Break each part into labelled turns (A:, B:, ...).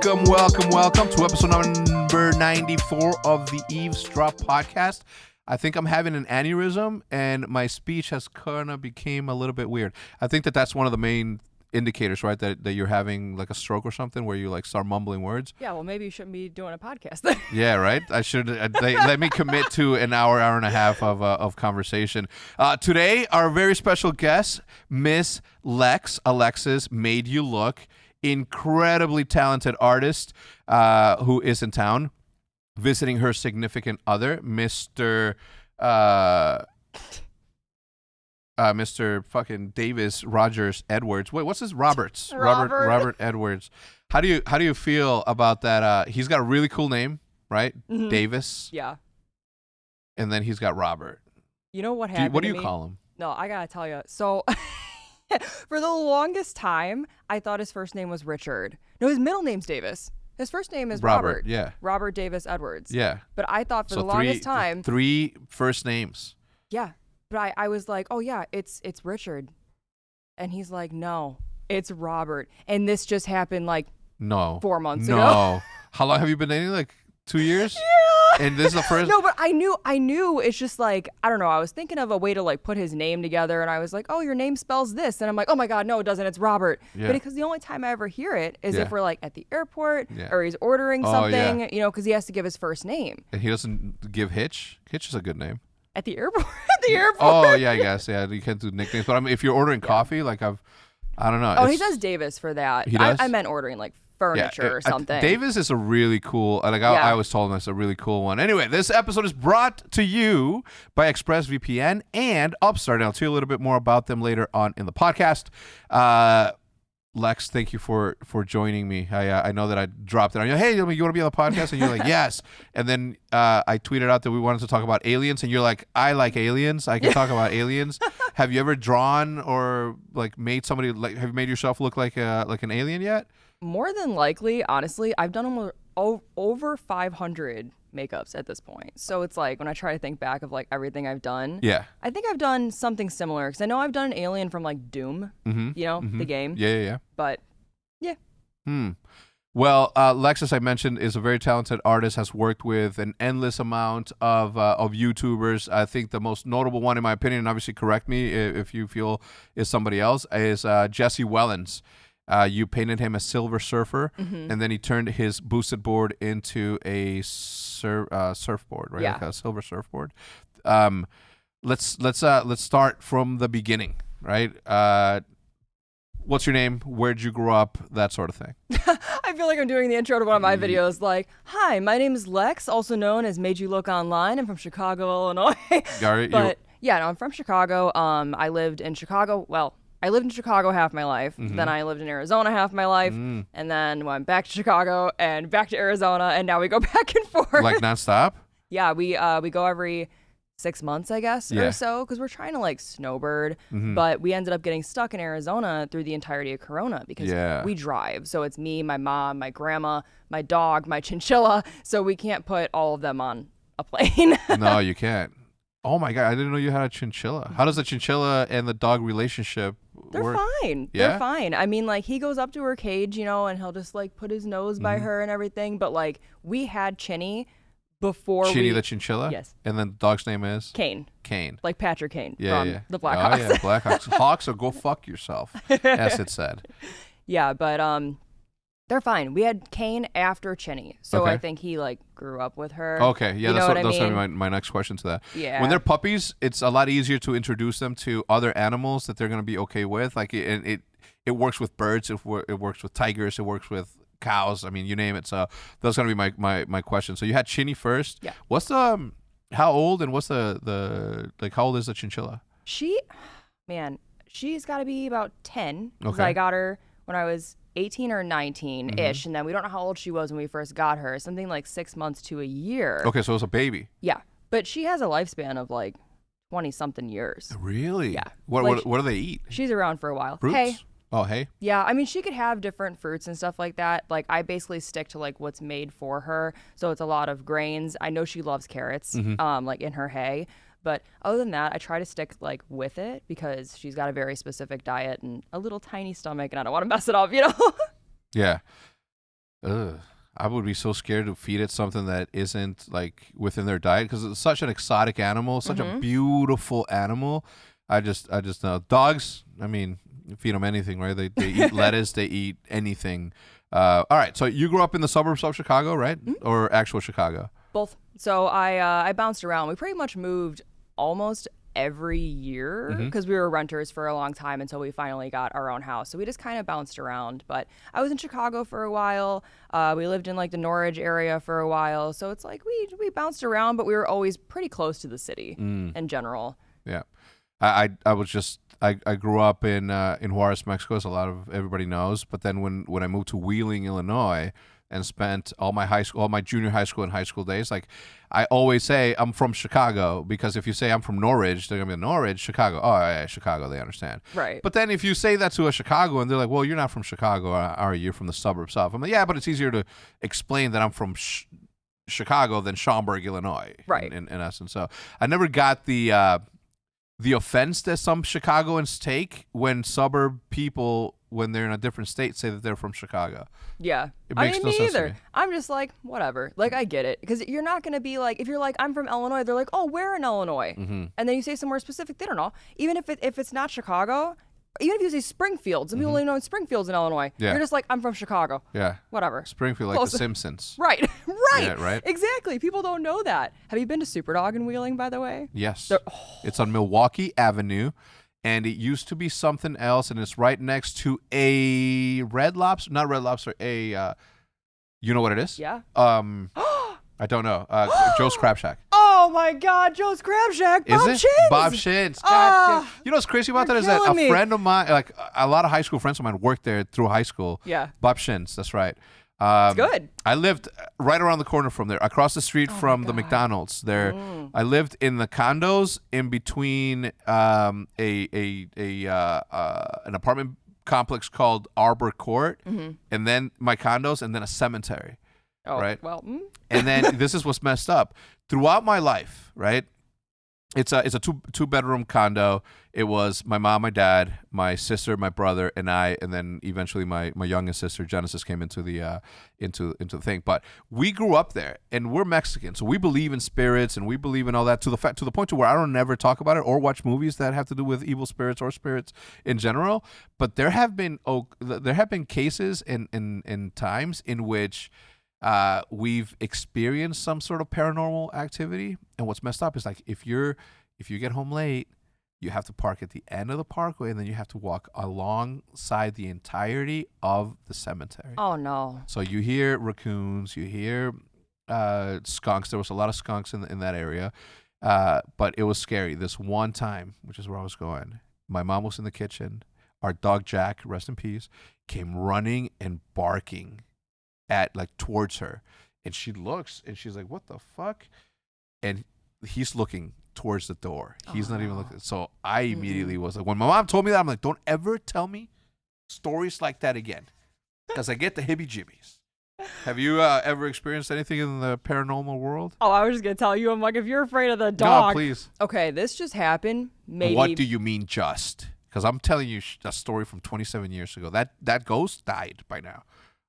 A: Welcome to episode number 94 of the Eavesdrop podcast. I think I'm having an aneurysm and my speech has kind of became a little bit weird. I think that's one of the main indicators, right? That you're having like a stroke or something where you like start mumbling words.
B: Yeah, well, maybe you shouldn't be doing a podcast then.
A: Yeah, right? I should let me commit to an hour and a half of conversation. Today, our very special guest, Miss Alexis Made You Look. Incredibly talented artist who is in town visiting her significant other, Mr. fucking Davis Rogers Edwards. Wait, what's his Roberts? Robert Edwards. How do you feel about that? He's got a really cool name, right? Mm-hmm. Davis.
B: Yeah.
A: And then he's got Robert.
B: You know what happened?
A: What do you call him?
B: No, I gotta tell you. So for the longest time, I thought his first name was Richard. No, his middle name's Davis. His first name is Robert.
A: Yeah.
B: Robert Davis Edwards.
A: Yeah.
B: But I thought for the longest time.
A: Three first names.
B: Yeah. But I was like, oh yeah, it's Richard. And he's like, no, it's Robert. And this just happened like 4 months ago. How long have you been dating? Like 2 years? Yeah. And this is the first. No, but I knew it's just like, I don't know. I was thinking of a way to like put his name together and I was like, oh, your name spells this. And I'm like, oh my God, no, it doesn't. It's Robert. Yeah. But because the only time I ever hear it is if we're like at the airport or he's ordering something, because he has to give his first name.
A: And he doesn't give Hitch. Hitch is a good name.
B: At the airport? At the airport?
A: Oh, yeah, I guess. Yeah, you can't do nicknames. But I mean, if you're ordering coffee, like I don't know.
B: Oh, he does Davis for that.
A: He does?
B: I meant ordering like furniture or something.
A: Davis is a really cool, I always told him it's a really cool one. Anyway, this episode is brought to you by ExpressVPN and Upstart. And I'll tell you a little bit more about them later on in the podcast. Lex, thank you for joining me. I know that I dropped it on you. Hey, you want to be on the podcast? And you're like, yes. And then I tweeted out that we wanted to talk about aliens, and you're like, I like aliens. I can talk about aliens. Have you ever drawn or like made somebody like? Have you made yourself look like an alien yet?
B: More than likely, honestly, I've done over 500 makeups at this point. So it's like when I try to think back of like everything I've done, I think I've done something similar because I know I've done an alien from like Doom, the game.
A: Yeah.
B: But yeah.
A: Well, Lex, as I mentioned, is a very talented artist, has worked with an endless amount of YouTubers. I think the most notable one, in my opinion, and obviously correct me if you feel is somebody else, is Jesse Wellens. You painted him a Silver Surfer, and then he turned his boosted board into a surfboard, right?
B: Yeah.
A: Like a silver surfboard. Let's start from the beginning, right? What's your name? Where'd you grow up? That sort of thing.
B: I feel like I'm doing the intro to one of my videos. Like, hi, my name is Lex, also known as Made You Look Online. I'm from Chicago, Illinois. I'm from Chicago. I lived in Chicago. Well, I lived in Chicago half my life. Then I lived in Arizona half my life. And then went back to Chicago and back to Arizona. And now we go back and forth.
A: Like nonstop?
B: Yeah, we go every 6 months, I guess, or so. Because we're trying to like snowbird. But we ended up getting stuck in Arizona through the entirety of Corona because we drive. So it's me, my mom, my grandma, my dog, my chinchilla. So we can't put all of them on a plane.
A: No, you can't. Oh my God, I didn't know you had a chinchilla. How does the chinchilla and the dog relationship
B: They're
A: work?
B: fine.
A: Yeah?
B: They're fine. I mean, like, he goes up to her cage, and he'll just, like, put his nose by her and everything. But, like, we had Chinny before
A: Chinny the chinchilla?
B: Yes.
A: And then the dog's name is?
B: Kane.
A: Like
B: Patrick Kane from the Blackhawks.
A: Oh, yeah, Blackhawks. Hawks, or go fuck yourself, as it said.
B: Yeah, but, they're fine. We had Kane after Chinny. So I think he, like, grew up with her.
A: Okay, yeah, that's gonna be my next question to that.
B: Yeah.
A: When they're puppies, it's a lot easier to introduce them to other animals that they're gonna be okay with. Like, it works with birds, it works with tigers, it works with cows. I mean, you name it. So that's gonna be my question. So you had Chinny first.
B: Yeah.
A: What's the how old and what's the like? How old is the chinchilla?
B: She's got to be about 10.
A: Okay.
B: I got her when I was 18 or 19-ish, and then we don't know how old she was when we first got her. Something like 6 months to a year.
A: Okay, so it was a baby.
B: Yeah, but she has a lifespan of like 20-something years.
A: Really?
B: Yeah.
A: What do they eat?
B: She's around for a while.
A: Fruits?
B: Hey.
A: Oh, hey?
B: Yeah, I mean, she could have different fruits and stuff like that. Like, I basically stick to, like, what's made for her. So it's a lot of grains. I know she loves carrots, like, in her hay. But other than that, I try to stick, like, with it because she's got a very specific diet and a little tiny stomach, and I don't want to mess it up, you know?
A: Yeah. I would be so scared to feed it something that isn't like within their diet because it's such an exotic animal, such a beautiful animal. I just know dogs. I mean, you feed them anything, right? They eat lettuce, they eat anything. All right. So you grew up in the suburbs of Chicago, right? Or actual Chicago?
B: Both. So I bounced around. We pretty much moved almost every year because we were renters for a long time until we finally got our own house. So we just kind of bounced around. But I was in Chicago for a while. We lived in like the Norridge area for a while. So it's like we bounced around, but we were always pretty close to the city in general.
A: Yeah. I grew up in Juarez, Mexico, as a lot of everybody knows. But then when I moved to Wheeling, Illinois, and spent all my junior high school and high school days, like I always say I'm from Chicago, because if you say I'm from Norridge, they're gonna be Norridge, Chicago. Oh yeah, Chicago, they understand.
B: Right.
A: But then if you say that to a Chicagoan, they're like, well, you're not from Chicago, are you? You're from the suburbs of. I'm like, yeah, but it's easier to explain that I'm from Chicago than Schaumburg, Illinois.
B: Right.
A: In essence, so I never got the offense that some Chicagoans take when suburb people, when they're in a different state, say that they're from Chicago.
B: Yeah.
A: It makes no
B: me
A: sense
B: either.
A: to me.
B: I'm just like, whatever. Like, I get it. Because you're not going to be like, if you're like, I'm from Illinois, they're like, oh, where in Illinois? And then you say somewhere specific, they don't know. Even if it's not Chicago, even if you say Springfield, some people don't even know Springfield's in Illinois.
A: Yeah.
B: You're just like, I'm from Chicago.
A: Yeah.
B: Whatever.
A: Springfield, like
B: Close.
A: The Simpsons.
B: Right. Right.
A: Yeah, right.
B: Exactly. People don't know that. Have you been to Superdog in Wheeling, by the way?
A: Yes. It's on Milwaukee Avenue, and it used to be something else, and it's right next to a Red Lobster, not Red Lobster, you know what it is?
B: Yeah.
A: I don't know. Joe's Crab Shack.
B: Oh my God, Joe's Crab Shack.
A: Is
B: Bob
A: it?
B: Shins.
A: Bob Shins. God damn. You know what's crazy about that is that
B: killing
A: a
B: me.
A: friend of mine, like a lot of high school friends of mine, worked there through high school.
B: Yeah.
A: Bob Shins. That's right.
B: It's good.
A: I lived right around the corner from there, across the street from the McDonald's. There, I lived in the condos in between an apartment complex called Arbor Court, and then my condos, and then a cemetery.
B: Oh,
A: right.
B: Well.
A: And then this is what's messed up. Throughout my life, right? It's a two bedroom condo. It was my mom, my dad, my sister, my brother, and I, and then eventually my youngest sister Genesis came into the thing. But we grew up there, and we're Mexican, so we believe in spirits and we believe in all that to the point to where I don't never talk about it or watch movies that have to do with evil spirits or spirits in general. But there have been cases in times in which we've experienced some sort of paranormal activity, and what's messed up is like if you get home late, you have to park at the end of the parkway, and then you have to walk alongside the entirety of the cemetery.
B: Oh no!
A: So you hear raccoons, you hear skunks. There was a lot of skunks in that area, but it was scary. This one time, which is where I was going, my mom was in the kitchen. Our dog Jack, rest in peace, came running and barking towards her, and she looks and she's like, what the fuck? And he's looking towards the door. He's not even looking. So I immediately was like, when my mom told me that, I'm like, don't ever tell me stories like that again, because I get the heebie-jeebies. Have you ever experienced anything in the paranormal world?
B: Oh, I was just gonna tell you. I'm like, if you're afraid of the dog,
A: no, please.
B: Okay, this just happened. Maybe.
A: What do you mean just? Because I'm telling you a story from 27 years ago. That ghost died by now.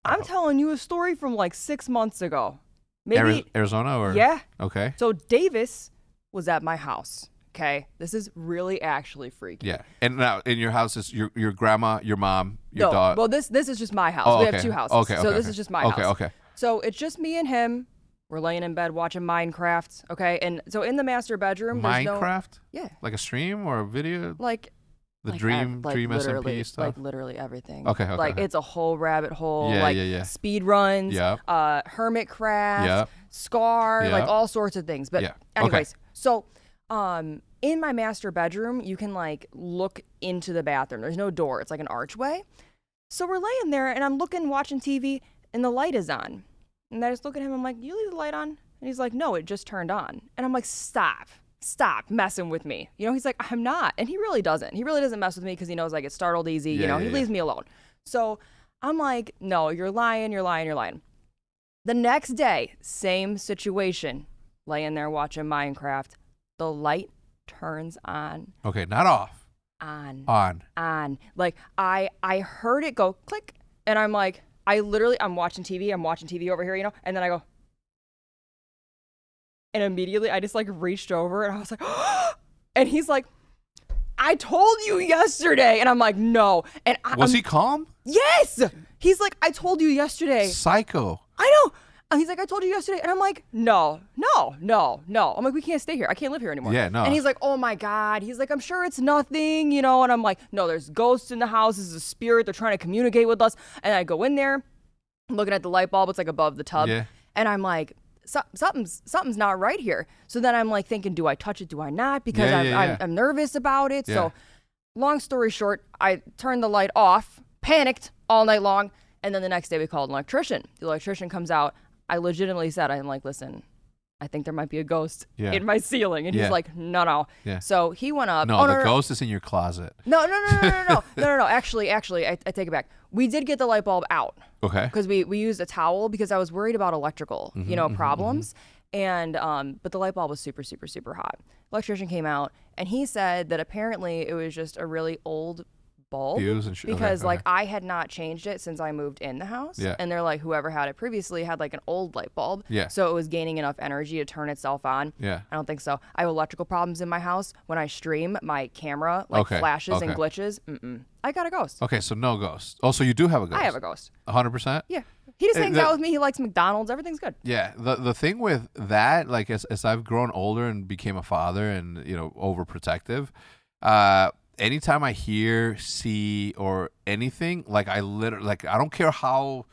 B: I'm telling you a story from like 6 months ago. Maybe
A: Arizona or?
B: Yeah.
A: Okay.
B: So Davis was at my house. Okay. This is really actually freaky.
A: Yeah. And now in your house is your grandma, your mom, your dog.
B: Well, this is just my house.
A: Oh,
B: we
A: okay.
B: have two houses.
A: Okay.
B: So this is just my house.
A: Okay.
B: So it's just me and him. We're laying in bed watching Minecraft. Okay. And so in the master bedroom,
A: Minecraft?
B: Yeah.
A: Like a stream or a video?
B: Like
A: Dream SMP stuff?
B: Like literally everything.
A: Okay.
B: Like it's a whole rabbit hole.
A: Yeah,
B: like
A: yeah.
B: speed runs, Hermitcraft, Scar, like all sorts of things. But anyways, so in my master bedroom, you can like look into the bathroom. There's no door. It's like an archway. So we're laying there and I'm watching TV, and the light is on. And I just look at him, I'm like, you leave the light on? And he's like, no, it just turned on. And I'm like, stop messing with me. You know, he's like, I'm not. And he really doesn't. He really doesn't mess with me because he knows I get startled easy. He leaves me alone. So I'm like, no, you're lying. The next day, same situation. Laying there watching Minecraft. The light turns on.
A: Okay, not off.
B: On. Like I heard it go click, and I'm like, I'm watching TV over here, you know, and then I go, and immediately I just like reached over and I was like, and he's like, I told you yesterday. And I'm like, no. And
A: was he calm?
B: Yes. He's like, I told you yesterday.
A: Psycho.
B: I know. And he's like, I told you yesterday. And I'm like, no. I'm like, we can't stay here. I can't live here anymore.
A: Yeah, no.
B: And he's like, oh my God. He's like, I'm sure it's nothing, you know. And I'm like, no, there's ghosts in the house. This is a spirit. They're trying to communicate with us. And I go in there, I'm looking at the light bulb. It's like above the tub.
A: Yeah.
B: And I'm like, something's not right here. So then I'm like thinking, do I touch it? Do I not? Because I'm nervous about it.
A: Yeah.
B: So long story short, I turned the light off, panicked all night long. And then the next day we called an electrician. The electrician comes out. I legitimately said, I'm like, listen, I think there might be a ghost in my ceiling. And he's like, no.
A: Yeah.
B: So he went up.
A: No, the ghost is in your closet.
B: No. Actually, I take it back. We did get the light bulb out.
A: Okay.
B: Because we used a towel because I was worried about electrical, problems. And, but the light bulb was super, super, super hot. Electrician came out and he said that apparently it was just a really old bulb because I had not changed it since I moved in the house.
A: Yeah.
B: And they're like, whoever had it previously had like an old light bulb.
A: Yeah.
B: So it was gaining enough energy to turn itself on.
A: Yeah.
B: I don't think so. I have electrical problems in my house. When I stream, my camera flashes and glitches. I got a ghost.
A: Okay, so no ghost. Oh, so you do have a ghost.
B: I have a ghost.
A: 100%?
B: Yeah. He just hangs out with me. He likes McDonald's. Everything's good.
A: Yeah. The thing with that, like as I've grown older and became a father and, overprotective, anytime I hear, see, or anything, like I literally, I don't care how,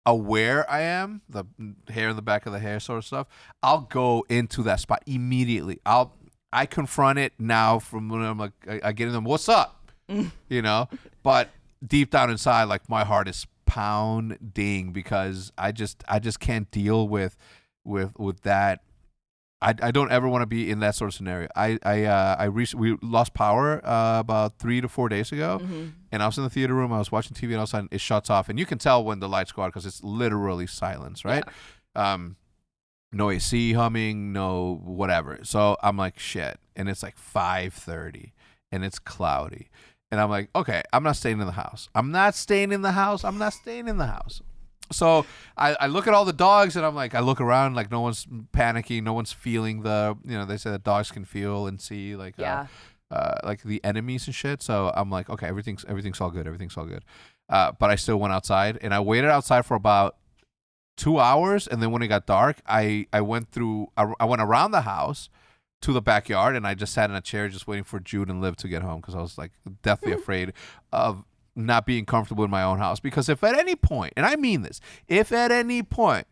A: aware I am, the hair in the back of the hair sort of stuff, I'll go into that spot immediately. I confront it now from when I'm like, I get in them, what's up? But deep down inside, like my heart is pounding because I just can't deal with that. I don't ever want to be in that sort of scenario. We lost power about 3 to 4 days ago, and I was in the theater room. I was watching TV, and all of a sudden it shuts off, and you can tell when the lights go out because it's literally silence, right? Yeah. No AC humming, no whatever. So I'm like, shit, and it's like 5:30, and it's cloudy, and I'm like, okay, I'm not staying in the house. So I look at all the dogs and I'm like, I look around like no one's panicking, no one's feeling they say that dogs can feel and see like the enemies and shit. So I'm like, okay, everything's all good. But I still went outside and I waited outside for about 2 hours. And then when it got dark, I went around the house to the backyard and I just sat in a chair just waiting for Jude and Liv to get home because I was like deathly afraid of not being comfortable in my own house. Because if at any point, and I mean this, if at any point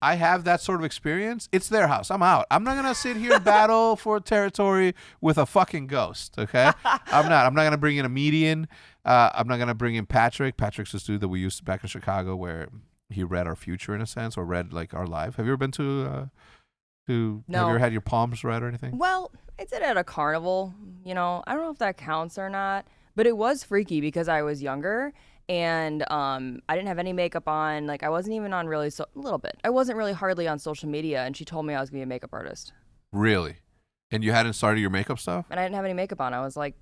A: I have that sort of experience, it's their house. I'm out. I'm not going to sit here and battle for territory with a fucking ghost, okay? I'm not going to bring in a median. I'm not going to bring in Patrick. Patrick's this dude that we used back in Chicago where he read our future in a sense or read like our life. Have you ever been to
B: no.
A: Have you ever had your palms read or anything?
B: Well, I did at a carnival. I don't know if that counts or not. But it was freaky because I was younger and I didn't have any makeup on. Like I wasn't even on a little bit. I wasn't really hardly on social media and she told me I was going to be a makeup artist. Really?
A: And you hadn't started your makeup stuff?
B: And I didn't have any makeup on. I was like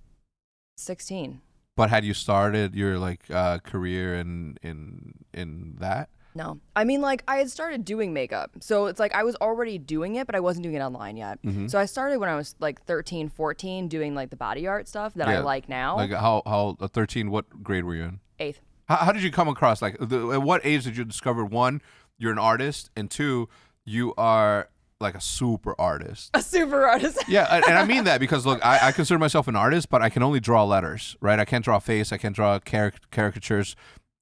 B: 16.
A: But had you started your career in that?
B: No. I mean, I had started doing makeup. So it's like I was already doing it, but I wasn't doing it online yet. Mm-hmm. So I started when I was 13, 14 doing the body art stuff that I like now.
A: Like how 13, what grade were you in?
B: 8th.
A: How did you come across, at what age did you discover, one, you're an artist, and two, you are a super artist?
B: A super artist.
A: Yeah, and I mean that because, look, I consider myself an artist, but I can only draw letters, right? I can't draw a face. I can't draw caricatures.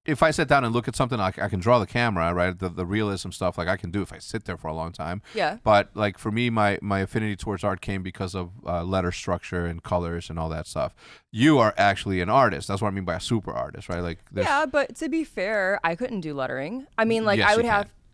A: If I sit down and look at something, I can draw the camera, right? The realism stuff, I can do if I sit there for a long time.
B: Yeah.
A: But for me, my affinity towards art came because of letter structure and colors and all that stuff. You are actually an artist. That's what I mean by a super artist, right?
B: Yeah, but to be fair, I couldn't do lettering. I mean,
A: yes,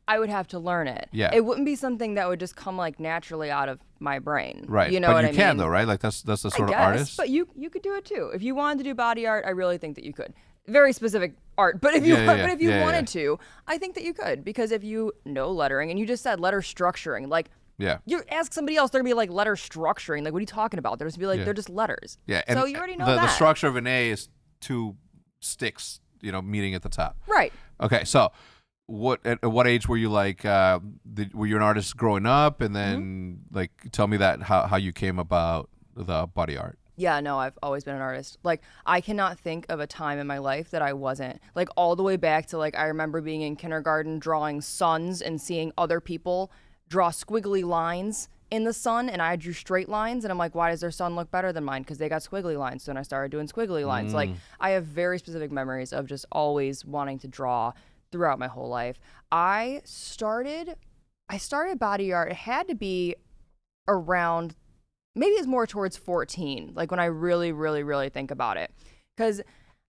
B: I would have to learn it.
A: Yeah.
B: It wouldn't be something that would just come naturally out of my brain.
A: Right.
B: You know
A: but
B: what
A: you
B: I
A: can
B: mean?
A: Though, right? That's the sort of
B: guess,
A: artist.
B: But you could do it too. If you wanted to do body art, I really think that you could. Very specific art, but if you wanted to, I think that you could, because if you know lettering and you just said letter structuring, you ask somebody else, they're gonna be letter structuring. What are you talking about? They're just gonna be they're just letters.
A: Yeah.
B: So you already know
A: that.
B: The
A: structure of an A is 2 sticks meeting at the top.
B: Right.
A: Okay, so at what age were you like? Were you an artist growing up, and then like tell me that how you came about the body art?
B: Yeah, no, I've always been an artist. Like, I cannot think of a time in my life that I wasn't. Like, all the way back to, like, I remember being in kindergarten drawing suns and seeing other people draw squiggly lines in the sun, and I drew straight lines, and I'm like, why does their sun look better than mine? Because they got squiggly lines. So then I started doing squiggly lines. Like, I have very specific memories of just always wanting to draw throughout my whole life. I started body art. It had to be around, maybe it's more towards 14, like when I really, really, really think about it. Because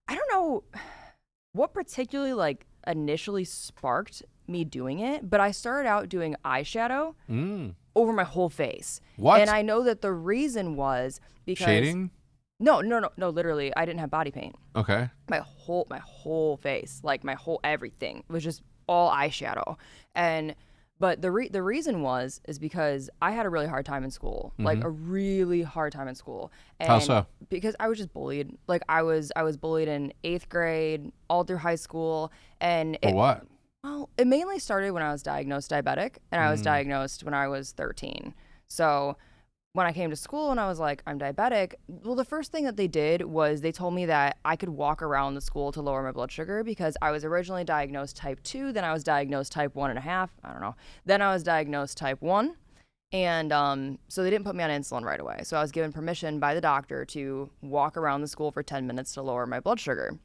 B: I don't know what particularly like initially sparked me doing it, but I started out doing eyeshadow over my whole face.
A: What?
B: And I know that the reason was because
A: shading?
B: No, literally, I didn't have body paint.
A: Okay.
B: My whole face, like my whole everything was just all eyeshadow. But the reason is because I had a really hard time in school, like a really hard time in school. And
A: how so?
B: Because I was just bullied. Like I was bullied in 8th grade, all through high school, and
A: For what?
B: Well, it mainly started when I was diagnosed diabetic, and I was diagnosed when I was 13. So when I came to school and I was like, I'm diabetic, well, the first thing that they did was they told me that I could walk around the school to lower my blood sugar because I was originally diagnosed type 2, then I was diagnosed type 1.5, I don't know. Then I was diagnosed type 1, and so they didn't put me on insulin right away. So I was given permission by the doctor to walk around the school for 10 minutes to lower my blood sugar.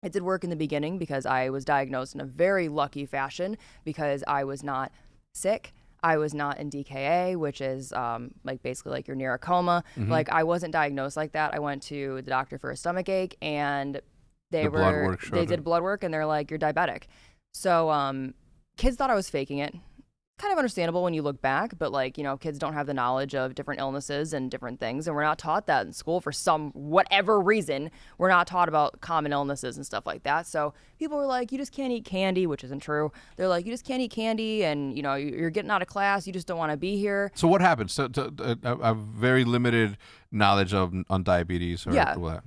B: It did work in the beginning because I was diagnosed in a very lucky fashion because I was not sick. I was not in DKA, which is like basically like you're near a coma. Like I wasn't diagnosed like that. I went to the doctor for a stomach ache, and they did blood work, and they're like, you're diabetic. So kids thought I was faking it. Kind of understandable when you look back, but like, kids don't have the knowledge of different illnesses and different things, and we're not taught that in school for whatever reason. We're not taught about common illnesses and stuff like that. So people were like, you just can't eat candy, which isn't true. They're like, you just can't eat candy, and you're getting out of class, you just don't want to be here.
A: So what happens? So I have very limited knowledge on diabetes, or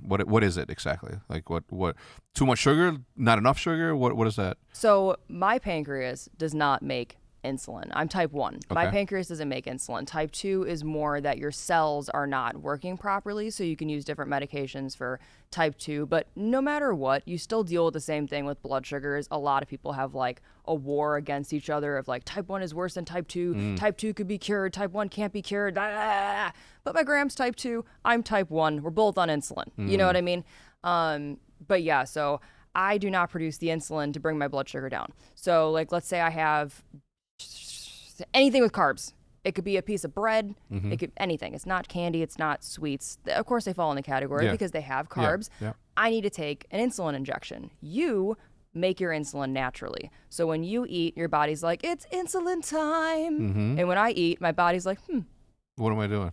A: what is it exactly? Like what too much sugar, not enough sugar? What is that?
B: So my pancreas does not make insulin. I'm type 1.
A: Okay.
B: My pancreas doesn't make insulin. Type 2 is more that your cells are not working properly, so you can use different medications for type 2. But no matter what, you still deal with the same thing with blood sugars. A lot of people have like a war against each other of like type 1 is worse than type 2. Type 2 could be cured. Type 1 can't be cured. But my Gram's type 2. I'm type 1. We're both on insulin. You know what I mean? But yeah, so I do not produce the insulin to bring my blood sugar down. So like, let's say I have anything with carbs. It could be a piece of bread. It could anything. It's not candy. It's not sweets. Of course, they fall in the category because they have carbs.
A: Yeah.
B: I need to take an insulin injection. You make your insulin naturally. So when you eat, your body's like, it's insulin time. And when I eat, my body's like,
A: what am I doing?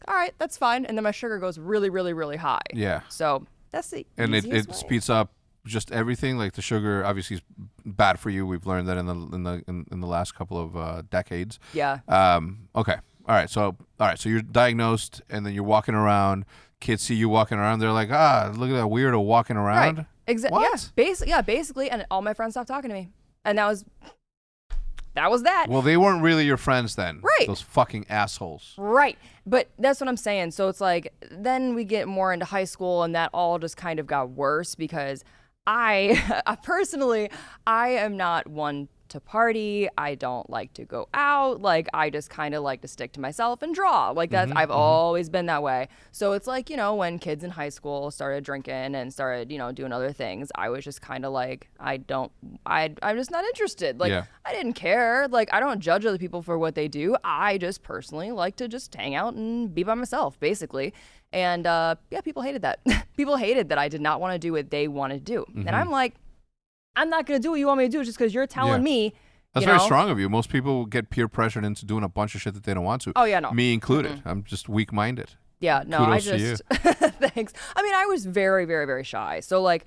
B: All right, that's fine. And then my sugar goes really, really, really high.
A: Yeah.
B: So that's the
A: and
B: easiest
A: it
B: way.
A: speeds up just everything. Like the sugar obviously is bad for you. We've learned that in the last couple of decades.
B: Yeah.
A: Okay. All right. So you're diagnosed, and then you're walking around. Kids see you walking around. They're like, look at that weirdo walking around.
B: Right. Exactly. Yeah. Basically, and all my friends stopped talking to me, and that was that.
A: Well, they weren't really your friends then.
B: Right.
A: Those fucking assholes.
B: Right. But that's what I'm saying. So it's like, then we get more into high school, and that all just kind of got worse because I personally, I am not one to party. I don't like to go out. Like, I just kind of like to stick to myself and draw. Like, that's, I've always been that way. So it's like, when kids in high school started drinking and started, doing other things, I was just kind of like, I'm just not interested. Like, I didn't care. Like, I don't judge other people for what they do. I just personally like to just hang out and be by myself, basically. And people hated that. People hated that I did not want to do what they wanted to do. And I'm like, I'm not going to do what you want me to do just because you're telling me.
A: That's very strong of you. Most people get peer pressured into doing a bunch of shit that they don't want to.
B: Oh, yeah, no.
A: Me included. I'm just weak-minded.
B: Yeah, no,
A: Kudos to you.
B: Thanks. I mean, I was very, very, very shy. So, like,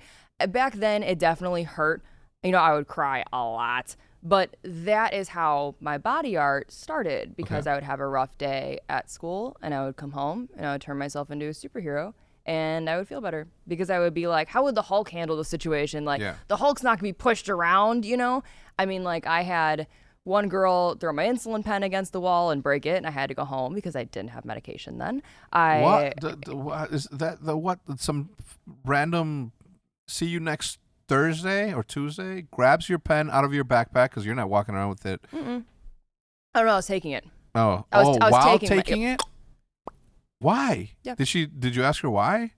B: back then, it definitely hurt. I would cry a lot. But that is how my body art started because I would have a rough day at school, and I would come home, and I would turn myself into a superhero, and I would feel better because I would be like, how would the Hulk handle the situation? Like, the Hulk's not gonna be pushed around, you know? I mean, like, I had one girl throw my insulin pen against the wall and break it, and I had to go home because I didn't have medication then.
A: What is that? Some random see you next Thursday or Tuesday grabs your pen out of your backpack because you're not walking around with it.
B: Mm-mm. I don't know. I was taking it.
A: Oh, I was while taking
B: it?
A: Why?
B: Yeah.
A: Did you ask her why?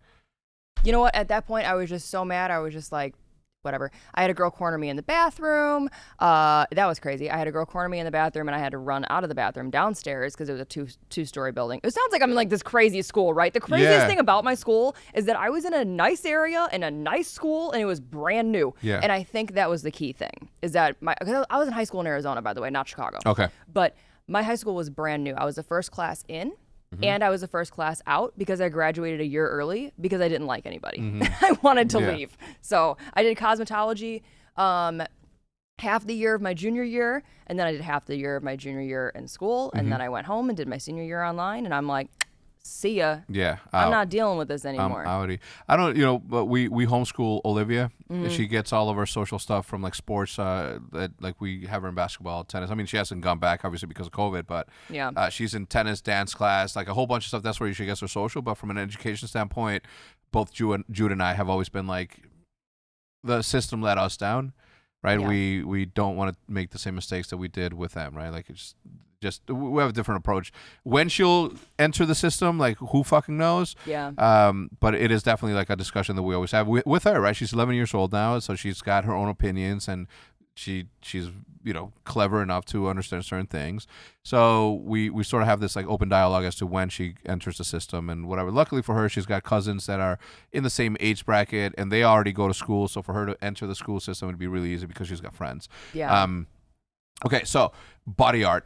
B: You know what? At that point, I was just so mad. I was just like, whatever. I had a girl corner me in the bathroom. That was crazy. I had a girl corner me in the bathroom, and I had to run out of the bathroom downstairs because it was a two-story building. It sounds like I'm in like this crazy school, right? The craziest thing about my school is that I was in a nice area in a nice school, and it was brand new.
A: Yeah.
B: And I think that was the key thing is that I was in high school in Arizona, by the way, not Chicago.
A: Okay.
B: But my high school was brand new. I was the first class in. And I was the first class out because I graduated a year early because I didn't like anybody. I wanted to leave. So I did cosmetology half the year of my junior year, and then I did half the year of my junior year in school, and then I went home and did my senior year online, and I'm like, see ya.
A: Yeah.
B: I'm not dealing with this anymore.
A: I don't, but we homeschool Olivia. She gets all of her social stuff from like sports, like we have her in basketball, tennis. I mean, she hasn't gone back obviously because of COVID, but she's in tennis, dance class, like a whole bunch of stuff. That's where she gets her social. But from an education standpoint, both Jude and I have always been like, the system let us down, right?
B: Yeah.
A: We don't want to make the same mistakes that we did with them, right? Like it's just we have a different approach. When she'll enter the system, like who fucking knows?
B: Yeah.
A: But it is definitely like a discussion that we always have with her, right? She's 11 years old now, so she's got her own opinions, and she's clever enough to understand certain things. So we sort of have this like open dialogue as to when she enters the system and whatever. Luckily for her, she's got cousins that are in the same age bracket, and they already go to school. So for her to enter the school system would be really easy because she's got friends.
B: Yeah.
A: Okay, so body art.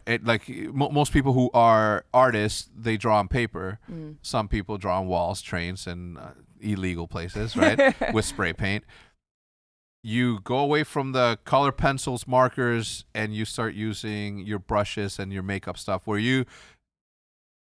A: Most people who are artists, they draw on paper. Some people draw on walls, trains, and illegal places, right? With spray paint. You go away from the color pencils, markers, and you start using your brushes and your makeup stuff. Were you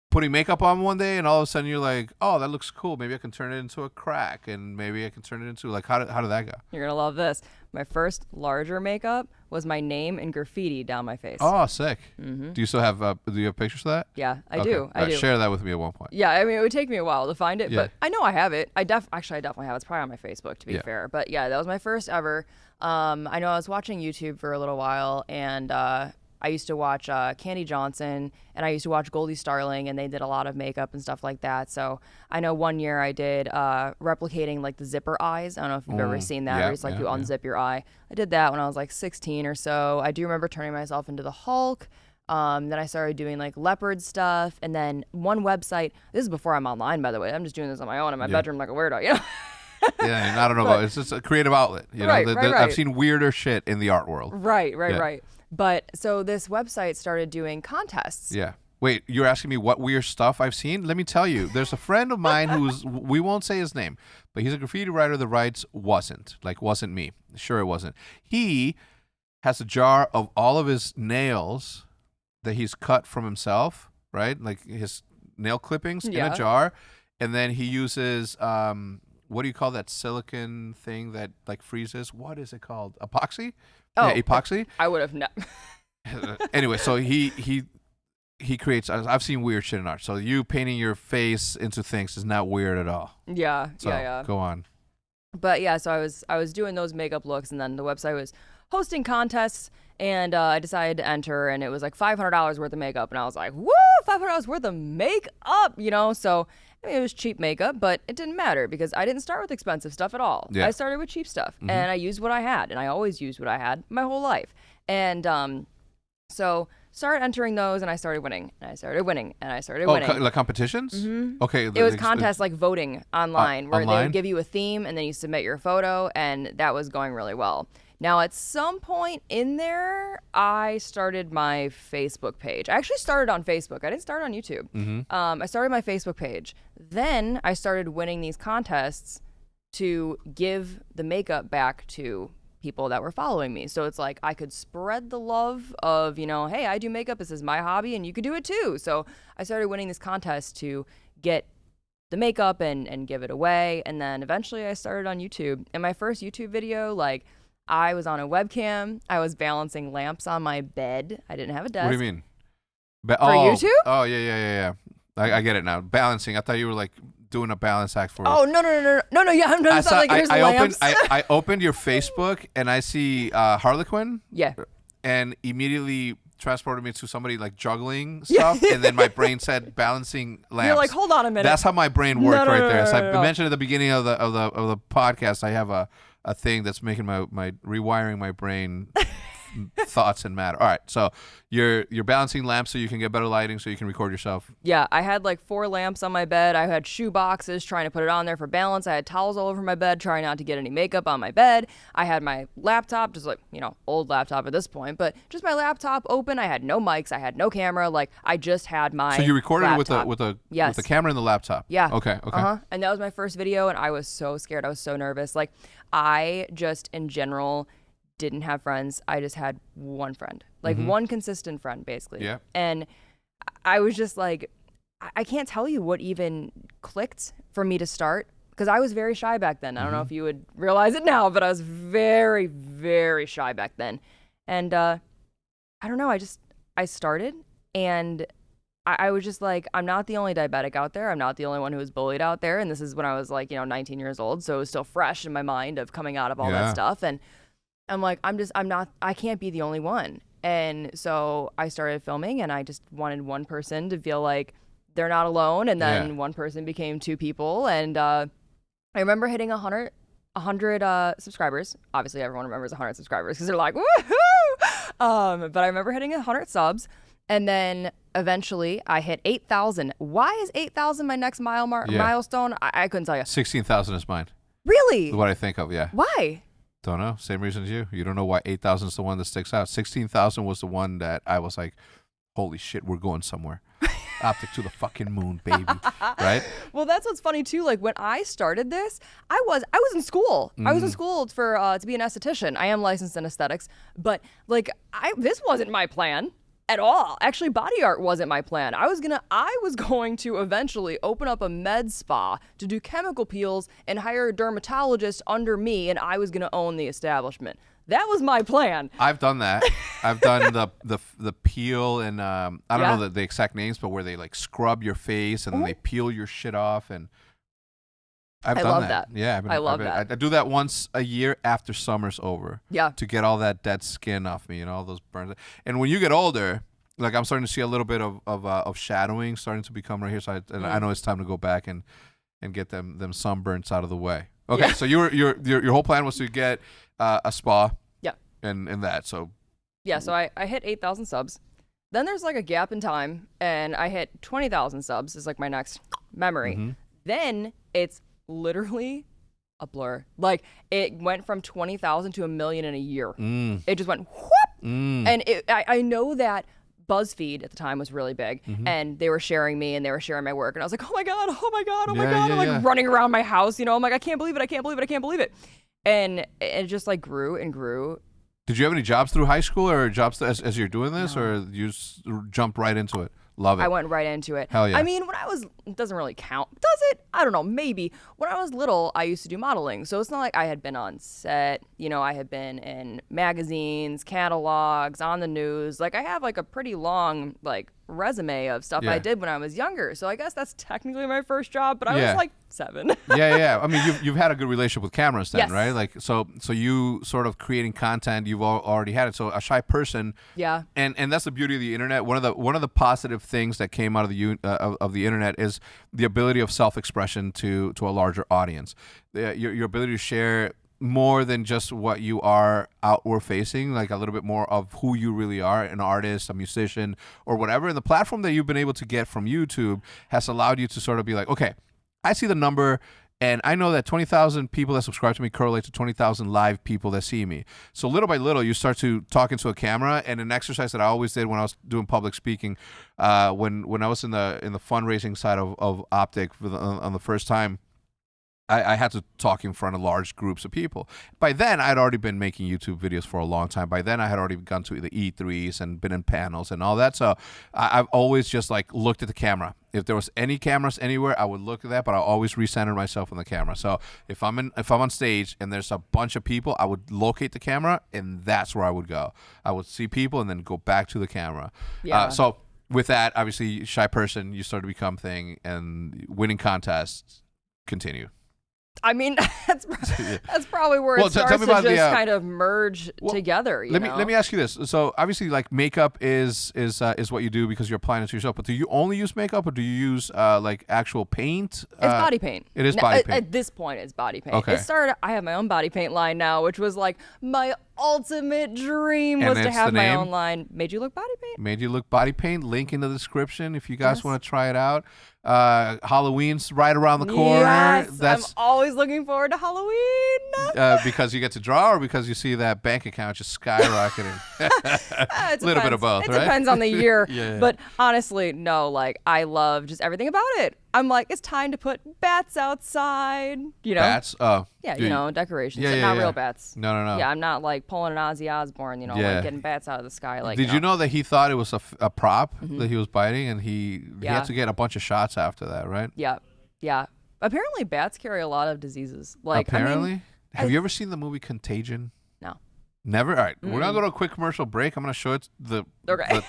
A: putting makeup on one day and all of a sudden you're like, oh, that looks cool. Maybe I can turn it into a crack, and maybe I can turn it into like, how did that go?
B: You're going to love this. My first larger makeup was my name in graffiti down my face.
A: Oh, sick. Do you still have, do you have pictures of that?
B: Yeah, I do. I do.
A: Share that with me at one point.
B: Yeah, I mean, it would take me a while to find it, but I know I have it. Actually, I definitely have it. It's probably on my Facebook, to be fair. But yeah, that was my first ever. I know I was watching YouTube for a little while, and I used to watch Candy Johnson, and I used to watch Goldie Starling, and they did a lot of makeup and stuff like that. So I know one year I did replicating like the zipper eyes. I don't know if you've ever seen that, where it's like you unzip your eye. I did that when I was like 16 or so. I do remember turning myself into the Hulk. Then I started doing like leopard stuff, and then one website. This is before I'm online, by the way. I'm just doing this on my own in my bedroom like a weirdo, you know.
A: Yeah, and I don't know about it's just a creative outlet. You know, I've seen weirder shit in the art world.
B: Right. But so this website started doing contests.
A: Yeah. Wait, you're asking me what weird stuff I've seen? Let me tell you. There's a friend of mine who's, we won't say his name, but he's a graffiti writer that writes wasn't me. Sure it wasn't. He has a jar of all of his nails that he's cut from himself, right? Like his nail clippings in a jar. And then he uses, what do you call that silicone thing that like freezes? What is it called? Epoxy?
B: Oh,
A: yeah, epoxy.
B: I would have not.
A: Anyway, so he creates. I've seen weird shit in art. So you painting your face into things is not weird at all.
B: Yeah,
A: so, Go on.
B: But yeah, so I was doing those makeup looks, and then the website was hosting contests, and I decided to enter, and it was like $500 worth of makeup, and I was like, woo, $500 worth of makeup, you know. So I mean, it was cheap makeup, but it didn't matter because I didn't start with expensive stuff at all. I started with cheap stuff, and I used what I had, and I always used what I had my whole life. And so started entering those, and I started winning, and I started winning, and I started winning.
A: Oh, like competitions? Okay.
B: It was contests like voting online, where they would give you a theme, and then you submit your photo, and that was going really well. Now, at some point in there, I started my Facebook page. I actually started on Facebook. I didn't start on YouTube. I started my Facebook page. Then I started winning these contests to give the makeup back to people that were following me. So it's like I could spread the love of, you know, hey, I do makeup. This is my hobby, and you could do it too. So I started winning this contest to get the makeup and give it away. And then eventually I started on YouTube. And my first YouTube video, like, I was on a webcam. I was balancing lamps on my bed. I didn't have a desk.
A: What do you mean?
B: For YouTube?
A: Oh, yeah. I get it now. Balancing. I thought you were like doing a balance act for.
B: Oh, no. Yeah, I'm not like, here's lamps.
A: I opened your Facebook and I see Harlequin.
B: Yeah.
A: And immediately transported me to somebody like juggling stuff, and then my brain said balancing lamps.
B: You're like, hold on a minute.
A: That's how my brain worked there. So I
B: no.
A: mentioned at the beginning of the podcast, I have a thing that's making my rewiring my brain thoughts and matter. All right, so you're balancing lamps so you can get better lighting so you can record yourself.
B: Yeah, I had like 4 lamps on my bed. I had shoe boxes trying to put it on there for balance. I had towels all over my bed trying not to get any makeup on my bed. I had my laptop, just like, old laptop at this point, but just my laptop open. I had no mics. I had no camera. Like, I just had my
A: So you recorded
B: laptop.
A: it with the camera and the laptop?
B: Yeah.
A: Okay.
B: And that was my first video, and I was so scared. I was so nervous. Like, I just, in general, didn't have friends. I just had one friend, like one consistent friend, basically.
A: Yeah.
B: And I was just like, I can't tell you what even clicked for me to start, because I was very shy back then. I don't know if you would realize it now, but I was very, very shy back then. And I don't know. I started, and I was just like, I'm not the only diabetic out there. I'm not the only one who was bullied out there. And this is when I was like, 19 years old. So it was still fresh in my mind of coming out of all that stuff. And I'm like, I can't be the only one. And so I started filming, and I just wanted one person to feel like they're not alone. And then one person became 2 people. And I remember hitting 100 subscribers. Obviously, everyone remembers 100 subscribers because they're like, woohoo! But I remember hitting 100 subs. And then eventually I hit 8,000. Why is 8,000 my next milestone? I couldn't tell you.
A: 16,000 is mine.
B: Really?
A: What I think of, yeah.
B: Why?
A: Don't know. Same reason as you. You don't know why 8,000 is the one that sticks out. 16,000 was the one that I was like, holy shit, we're going somewhere. Optic to the fucking moon, baby. Right?
B: Well, that's what's funny too. Like, when I started this, I was in school. I was in school for to be an esthetician. I am licensed in aesthetics, but like, this wasn't my plan at all. Actually, body art wasn't my plan. I was going to eventually open up a med spa to do chemical peels and hire a dermatologist under me, and I was gonna own the establishment. That was my plan.
A: I've done that. I've done the peel, and I don't know the exact names, but where they like scrub your face and then they peel your shit off, and I love that. Yeah,
B: I love that.
A: I do that once a year after summer's over.
B: Yeah.
A: To get all that dead skin off me, all those burns. And when you get older, like, I'm starting to see a little bit of shadowing starting to become right here. So I know it's time to go back and get them sunburns out of the way. Okay, so your whole plan was to get a spa.
B: Yeah.
A: And that. So.
B: Yeah. So I hit 8,000 subs. Then there's like a gap in time, and I hit 20,000 subs is like my next memory. Then it's literally a blur. Like, it went from 20,000 to 1 million in a year. It just went whoop. And I know that BuzzFeed at the time was really big, and they were sharing me and they were sharing my work, and I was like, oh my god, I'm like running around my house, I'm like, I can't believe it. And it just like grew and grew.
A: Did you have any jobs through high school, or jobs as you're doing this, or you jumped right into it? Love it.
B: I went right into it.
A: Hell yeah.
B: I mean, it doesn't really count. Does it? I don't know. Maybe. When I was little, I used to do modeling. So it's not like I had been on set. I had been in magazines, catalogs, on the news. Like, I have like a pretty long like resume of stuff I did when I was younger. So I guess that's technically my first job, but I was like 7.
A: yeah. I mean, you've had a good relationship with cameras then, right? Like, so you sort of creating content, you've already had it. So a shy person. Yeah. And that's the beauty of the internet. One of the positive things that came out of the internet is the ability of self-expression to a larger audience. Your ability to share more than just what you are outward facing, like a little bit more of who you really are, an artist, a musician, or whatever. And the platform that you've been able to get from YouTube has allowed you to sort of be like, okay, I see the number, and I know that 20,000 people that subscribe to me correlate to 20,000 live people that see me. So little by little, you start to talk into a camera. And an exercise that I always did when I was doing public speaking, when I was in the fundraising side of Optic on the first time, I had to talk in front of large groups of people. By then, I'd already been making YouTube videos for a long time. By then, I had already gone to the E3s and been in panels and all that. So I've always just like looked at the camera If there was any cameras anywhere, I would look at that, but I'll always recenter myself on the camera. So if I'm on stage and there's a bunch of people, I would locate the camera, and that's where I would go. I would see people and then go back to the camera.
B: Yeah.
A: So with that, obviously, shy person, you start to become thing, and winning contests continue.
B: I mean, that's probably where it starts to just kind of merge together.
A: Let me ask you this. So obviously, like, makeup is what you do because you're applying it to yourself. But do you only use makeup, or do you use like actual paint?
B: It's body paint.
A: It is body paint.
B: At this point, it's body paint.
A: Okay.
B: It started. I have my own body paint line now, which was like my ultimate dream was to have my own line. Made You Look Body Paint.
A: Made You Look Body Paint. Link in the description if you guys want to try it out. Halloween's right around the corner.
B: Yes, I'm always looking forward to Halloween.
A: Because you get to draw, or because you see that bank account just skyrocketing? A little bit of both, right?
B: It depends on the year.
A: Yeah.
B: But honestly, no, like, I love just everything about it. I'm like, it's time to put bats outside, you know?
A: Bats?
B: Yeah, you know, decorations.
A: Yeah,
B: not real bats.
A: No.
B: Yeah, I'm not like pulling an Ozzy Osbourne, you know, like getting bats out of the sky. Like,
A: Did you know that he thought it was a prop that he was biting, and he had to get a bunch of shots after that, right?
B: Yeah. Apparently, bats carry a lot of diseases. Like,
A: apparently?
B: I mean,
A: Have you ever seen the movie Contagion?
B: No.
A: Never? All right. We're going to go to a quick commercial break. I'm going to show it the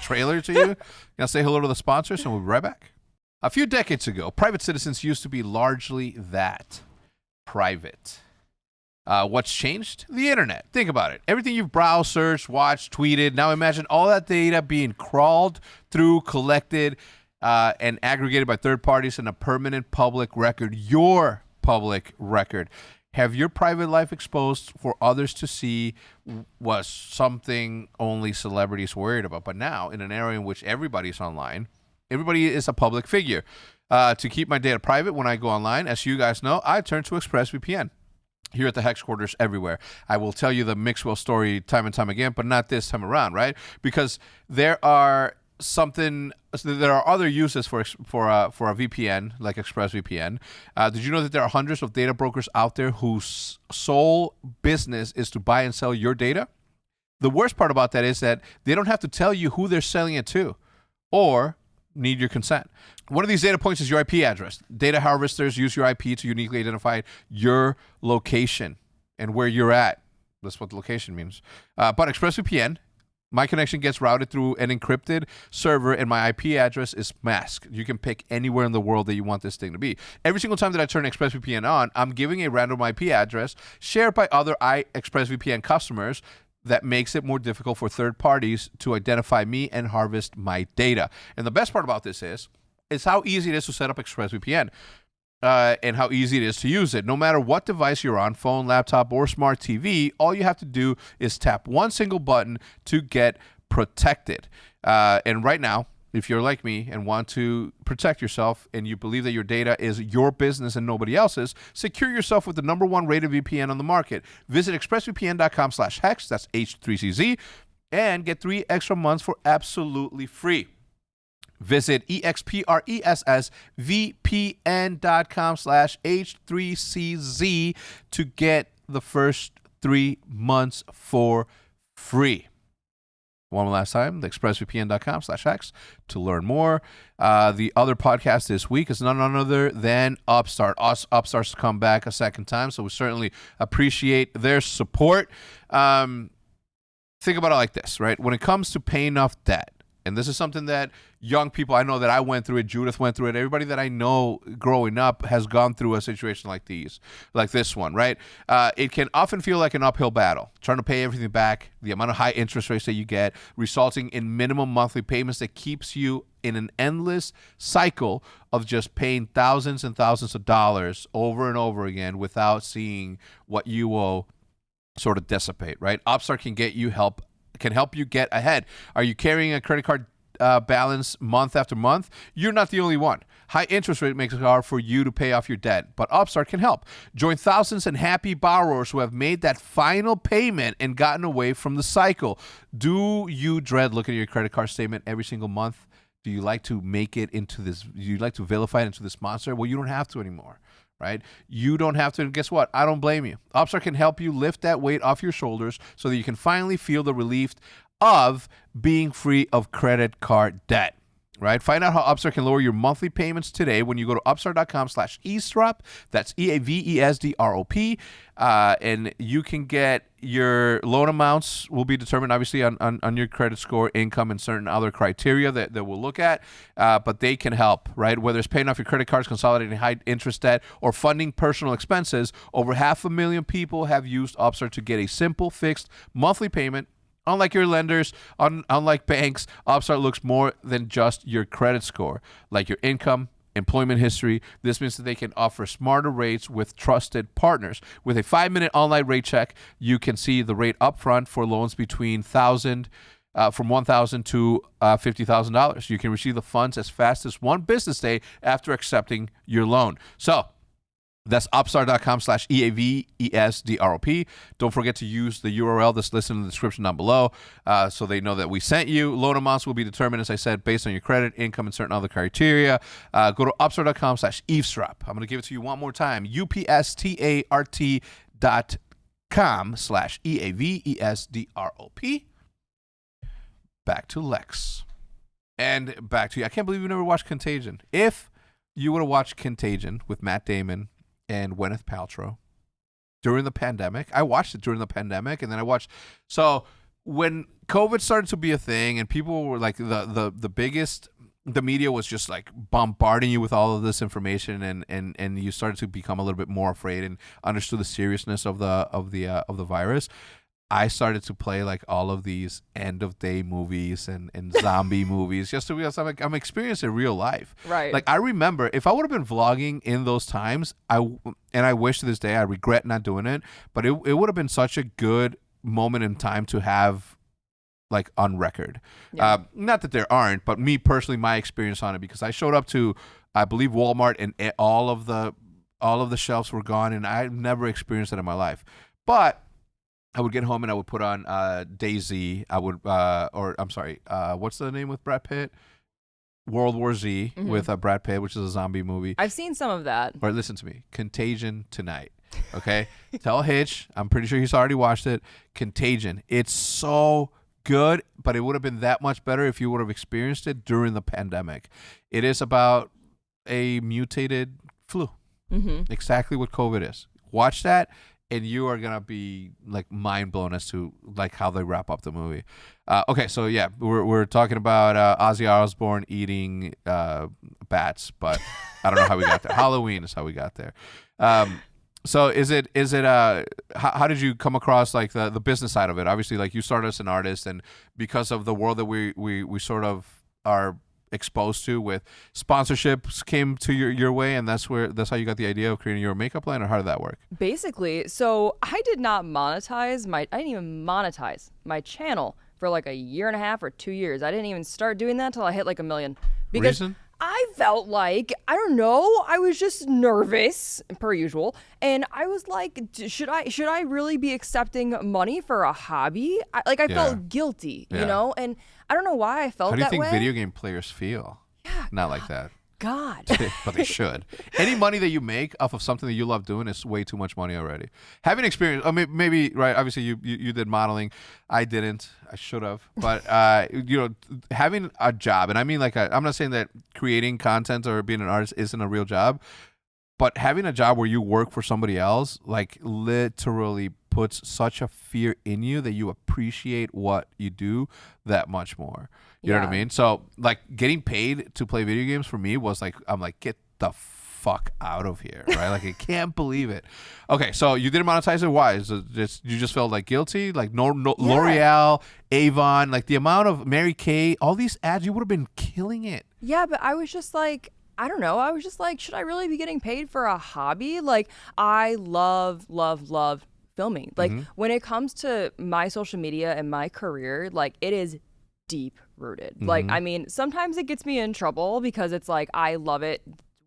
A: trailer to you. I'll say hello to the sponsors, and we'll be right back. A few decades ago, private citizens used to be largely that, private. What's changed? The internet. Think about it. Everything you've browsed, searched, watched, tweeted. Now imagine all that data being crawled through, collected, and aggregated by third parties in a permanent public record, your public record. Have your private life exposed for others to see was something only celebrities worried about. But now, in an era in which everybody's online, everybody is a public figure. To keep my data private when I go online, as you guys know, I turn to ExpressVPN. Here at the HECZ quarters everywhere. I will tell you the Mixwell story time and time again, but not this time around, right? Because there are other uses for a VPN like ExpressVPN. Did you know that there are hundreds of data brokers out there whose sole business is to buy and sell your data? The worst part about that is that they don't have to tell you who they're selling it to or need your consent. One of these data points is your IP address. Data harvesters use your IP to uniquely identify your location and where you're at. That's what the location means. But ExpressVPN, my connection gets routed through an encrypted server, and my IP address is masked. You can pick anywhere in the world that you want this thing to be. Every single time that I turn ExpressVPN on, I'm giving a random IP address shared by other ExpressVPN customers that makes it more difficult for third parties to identify me and harvest my data. And the best part about this is how easy it is to set up ExpressVPN and how easy it is to use it. No matter what device you're on, phone, laptop, or smart TV, all you have to do is tap one single button to get protected. And right now, if you're like me and want to protect yourself and you believe that your data is your business and nobody else's, secure yourself with the #1 rated VPN on the market. Visit expressvpn.com/HECZ, that's H3CZ, and get 3 extra months for absolutely free. Visit expressvpn.com/H3CZ to get the first 3 months for free. One last time, the expressvpn.com/HECZ to learn more. The other podcast this week is none other than Upstart. Upstart's come back a second time, so we certainly appreciate their support. Think about it like this, right? When it comes to paying off debt, and this is something that young people, I know that I went through it, Judith went through it, everybody that I know growing up has gone through a situation like this one, right? It can often feel like an uphill battle, trying to pay everything back, the amount of high interest rates that you get, resulting in minimum monthly payments that keeps you in an endless cycle of just paying thousands and thousands of dollars over and over again without seeing what you owe sort of dissipate, right? Upstart can help you get ahead. Are you carrying a credit card balance month after month? You're not the only one. High interest rate makes it hard for you to pay off your debt, but Upstart can help. Join thousands and happy borrowers who have made that final payment and gotten away from the cycle. Do you dread looking at your credit card statement every single month? Do you like to make it into this? Do you like to vilify it into this monster? Well, you don't have to anymore. Right? You don't have to, and guess what? I don't blame you. Upstart can help you lift that weight off your shoulders so that you can finally feel the relief of being free of credit card debt. right? Find out how Upstart can lower your monthly payments today when you go to upstart.com/eavesdrop. That's EAVESDROP. And you can get your loan amounts will be determined obviously on your credit score, income, and certain other criteria that we'll look at. But they can help, right? Whether it's paying off your credit cards, consolidating high interest debt, or funding personal expenses, over 500,000 people have used Upstart to get a simple fixed monthly payment. Unlike your lenders, unlike banks, Upstart looks more than just your credit score, like your income, employment history. This means that they can offer smarter rates with trusted partners. With a 5-minute online rate check, you can see the rate upfront for loans between from $1,000 to $50,000. You can receive the funds as fast as one business day after accepting your loan. So that's upstart.com/EAVESDROP. Don't forget to use the URL that's listed in the description down below so they know that we sent you. Loan amounts will be determined, as I said, based on your credit, income, and certain other criteria. Go to upstart.com/eavesdrop. I'm going to give it to you one more time. upstart.com/EAVESDROP. Back to Lex. And back to you. I can't believe you never watched Contagion. If you would have watched Contagion with Matt Damon and Gwyneth Paltrow during the pandemic. I watched it during the pandemic, and then so when COVID started to be a thing and people were like the media was just like bombarding you with all of this information, and you started to become a little bit more afraid and understood the seriousness of the virus. I started to play like all of these end of day movies and zombie movies just to realize I'm experiencing real life.
B: Right.
A: Like I remember if I would have been vlogging in those times, I wish to this day, I regret not doing it, but it would have been such a good moment in time to have like on record. Yeah. Not that there aren't, but me personally, my experience on it, because I showed up to, I believe, Walmart and all of the shelves were gone, and I've never experienced that in my life. But I would get home and I would put on DayZ. I would, what's the name with Brad Pitt? World War Z with Brad Pitt, which is a zombie movie.
B: I've seen some of that.
A: But listen to me. Contagion tonight. Okay? Tell Hitch. I'm pretty sure he's already watched it. Contagion. It's so good, but it would have been that much better if you would have experienced it during the pandemic. It is about a mutated flu. Exactly what COVID is. Watch that. And you are going to be like mind blown as to like how they wrap up the movie. Okay, so yeah, we're talking about Ozzy Osbourne eating bats, but I don't know how we got there. Halloween is how we got there. So is it how did you come across like the business side of it? Obviously, like you started as an artist, and because of the world that we sort of are exposed to with sponsorships came to your way, and that's how you got the idea of creating your makeup line, or how did that work?
B: Basically, so I didn't even monetize my channel for like a year and a half or 2 years. I didn't even start doing that until I hit like 1 million. Because
A: reason?
B: I felt like, I don't know, I was just nervous per usual, and I was like, should I really be accepting money for a hobby? I felt guilty, you know, and I don't know why I felt that way.
A: How do you think video game players feel?
B: Yeah,
A: not like that.
B: God.
A: But they should. Any money that you make off of something that you love doing is way too much money already. Having experience, I mean, maybe, right, obviously you did modeling. I didn't. I should have. But, having a job, and I mean like, I'm not saying that creating content or being an artist isn't a real job, but having a job where you work for somebody else, like literally puts such a fear in you that you appreciate what you do that much more. You know what I mean? So like getting paid to play video games for me was like, I'm like, get the fuck out of here, right? Like I can't believe it. Okay, so you didn't monetize it. Why? Is it just you just felt like guilty? Like L'Oreal, Avon, like the amount of Mary Kay, all these ads, you would have been killing it.
B: Yeah, but I was just like, I don't know. I was just like, should I really be getting paid for a hobby? Like I love filming. Like when it comes to my social media and my career, like it is deep rooted. Like, I mean, sometimes it gets me in trouble because it's like, I love it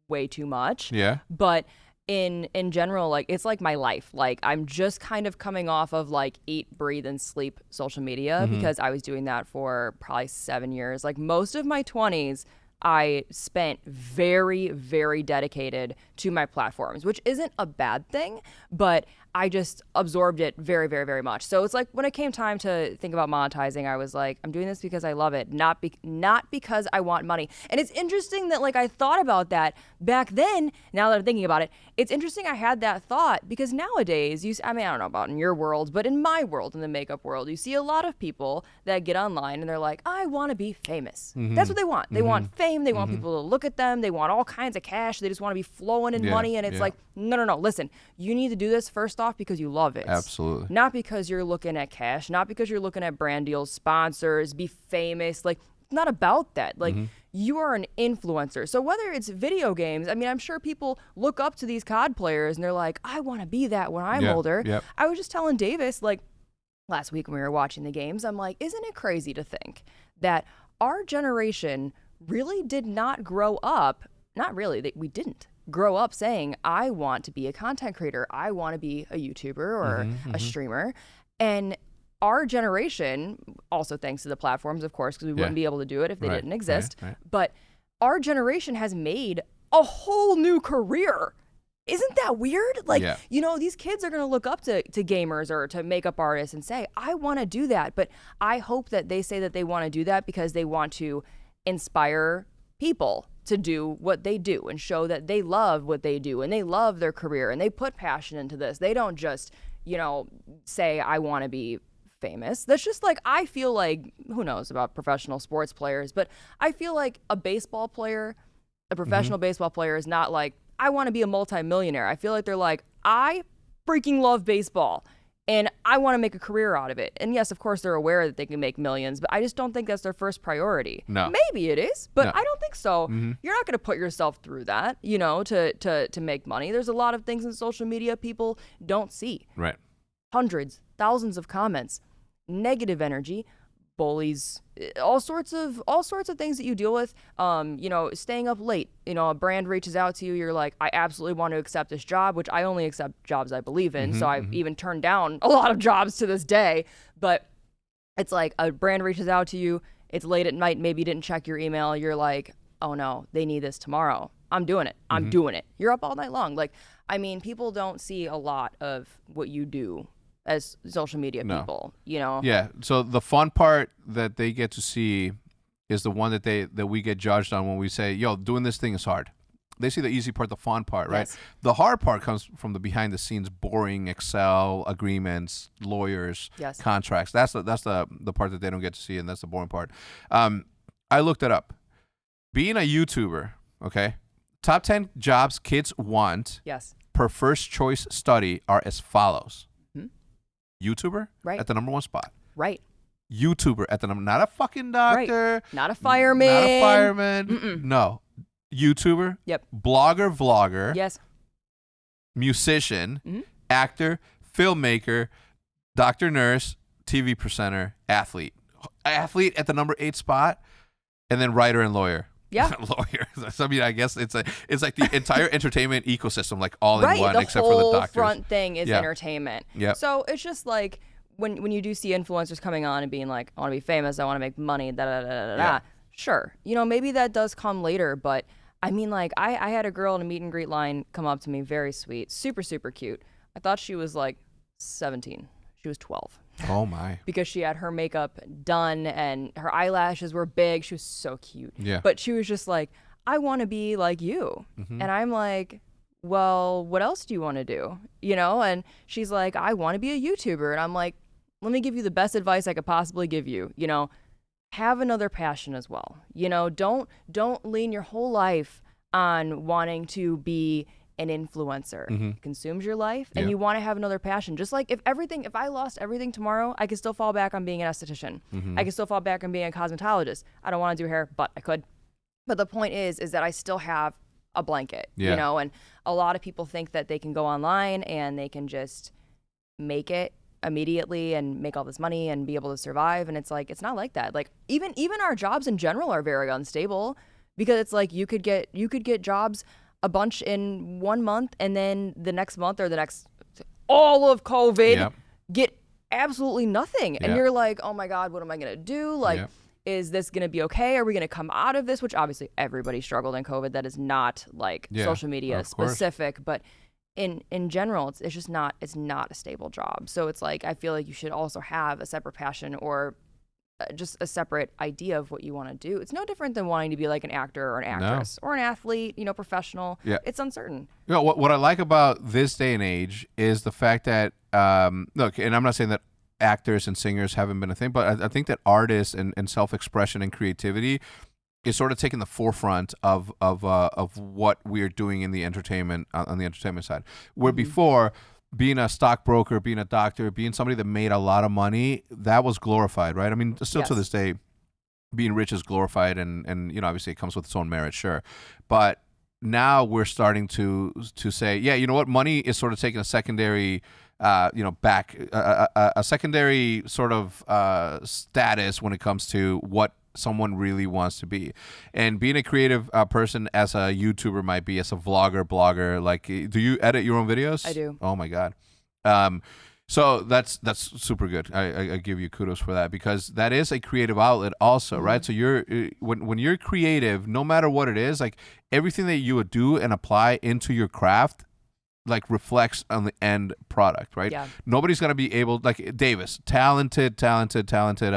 B: way too much.
A: Yeah.
B: But in general, like it's like my life. Like I'm just kind of coming off of like eat, breathe, and sleep social media because I was doing that for probably 7 years. Like most of my 20s, I spent very, very dedicated to my platforms, which isn't a bad thing, but I just absorbed it very, very, very much. So it's like when it came time to think about monetizing, I was like, I'm doing this because I love it, not because I want money. And it's interesting that like I thought about that back then. Now that I'm thinking about it, it's interesting I had that thought because nowadays, I mean, I don't know about in your world, but in my world, in the makeup world, you see a lot of people that get online and they're like, I want to be famous. That's what they want. They want fame. They want people to look at them. They want all kinds of cash. They just want to be flowing in money. And it's like, no. Listen, you need to do this first off because you love it.
A: Absolutely.
B: Not because you're looking at cash, not because you're looking at brand deals, sponsors, be famous. Like, it's not about that. Like, you are an influencer. So whether it's video games, I mean, I'm sure people look up to these COD players and they're like, I want to be that when I'm older.
A: Yep.
B: I was just telling Davis, like, last week when we were watching the games, I'm like, isn't it crazy to think that our generation really did not grow up, not really, we didn't grow up saying, I want to be a content creator. I want to be a YouTuber or a streamer. And our generation, also thanks to the platforms, of course, because we wouldn't be able to do it if they didn't exist. Right. But our generation has made a whole new career. Isn't that weird? Like, you know, these kids are going to look up to gamers or to makeup artists and say, I want to do that. But I hope that they say that they want to do that because they want to inspire people to do what they do and show that they love what they do and they love their career and they put passion into this. They don't just, you know, say, I want to be famous. That's just like, I feel like, who knows about professional sports players, but I feel like a baseball player, a professional baseball player is not like, I want to be a multimillionaire. I feel like they're like, I freaking love baseball and I want to make a career out of it. And yes, of course, they're aware that they can make millions, but I just don't think that's their first priority.
A: No.
B: Maybe it is, but I don't think so. You're not going to put yourself through that, you know, to make money. There's a lot of things in social media people don't see.
A: Right.
B: Hundreds, thousands of comments, negative energy, bullies, all sorts of things that you deal with. You know, staying up late. You know, a brand reaches out to you. You're like, I absolutely want to accept this job, which I only accept jobs I believe in. So I've even turned down a lot of jobs to this day. But it's like a brand reaches out to you. It's late at night. Maybe you didn't check your email. You're like, oh no, they need this tomorrow. I'm doing it. I'm doing it. You're up all night long. Like, I mean, people don't see a lot of what you do as social media people, you know?
A: Yeah. So the fun part that they get to see is the one that we get judged on when we say, yo, doing this thing is hard. They see the easy part, the fun part, right?
B: Yes.
A: The hard part comes from the behind the scenes, boring Excel agreements, lawyers, contracts. That's the part that they don't get to see, and that's the boring part. I looked it up. Being a YouTuber, okay, top 10 jobs kids want per first choice study are as follows. YouTuber at the number 1 spot.
B: Right.
A: YouTuber at the number, not a fucking doctor.
B: Right. Not a fireman.
A: Not a fireman. No. YouTuber.
B: Yep.
A: Blogger, vlogger.
B: Yes.
A: Musician, actor, filmmaker, doctor, nurse, TV presenter, athlete. Athlete at the number 8 spot, and then writer and lawyer.
B: Yeah.
A: Lawyer. I mean, I guess it's like the entire entertainment ecosystem, like all in one, except for the doctors.
B: The whole front thing is entertainment.
A: Yeah.
B: So it's just like when you do see influencers coming on and being like, I want to be famous, I want to make money, Sure. You know, maybe that does come later, but I mean, like, I had a girl in a meet and greet line come up to me, very sweet, super, super cute. I thought she was like 17. She was 12.
A: Oh my.
B: Because she had her makeup done and her eyelashes were big. She was so cute.
A: Yeah.
B: But she was just like, I want to be like you. And I'm like, well, what else do you want to do? You know? And she's like, I want to be a YouTuber. And I'm like, let me give you the best advice I could possibly give you. You know, have another passion as well. You know, don't lean your whole life on wanting to be an influencer. It consumes your life and you want to have another passion. Just like if I lost everything tomorrow, I could still fall back on being an esthetician. I could still fall back on being a cosmetologist. I don't want to do hair, but I could. But the point is that I still have a blanket, you know, and a lot of people think that they can go online and they can just make it immediately and make all this money and be able to survive. And it's like, it's not like that. Like even our jobs in general are very unstable because it's like you could get jobs a bunch in 1 month and then the next month or the next all of COVID get absolutely nothing. And you're like, oh my God, what am I going to do? Like, is this going to be okay? Are we going to come out of this? Which obviously everybody struggled in COVID. That is not like social media specific, but in general, it's just not a stable job. So it's like I feel like you should also have a separate passion or just a separate idea of what you want to do. It's no different than wanting to be like an actor or an actress or an athlete, professional.
A: Yeah.
B: It's uncertain.
A: What I like about this day and age is the fact that look, and I'm not saying that actors and singers haven't been a thing, but I think that artists and self-expression and creativity is sort of taking the forefront of what we're doing in the entertainment on the entertainment side. Where before, being a stockbroker, being a doctor, being somebody that made a lot of money, that was glorified, right? I mean, still to this day, being rich is glorified, and obviously it comes with its own merit, sure, but now we're starting to say, yeah, you know what, money is sort of taking a secondary. A secondary sort of status when it comes to what someone really wants to be. And being a creative person, as a YouTuber might be, as a vlogger, blogger, like, do you edit your own videos?
B: I do.
A: Oh my God. So that's super good. I give you kudos for that, because that is a creative outlet also, right? So you're when you're creative, no matter what it is, like everything that you would do and apply into your craft like reflects on the end product, right?
B: Yeah.
A: Nobody's gonna be able, like Davis, talented content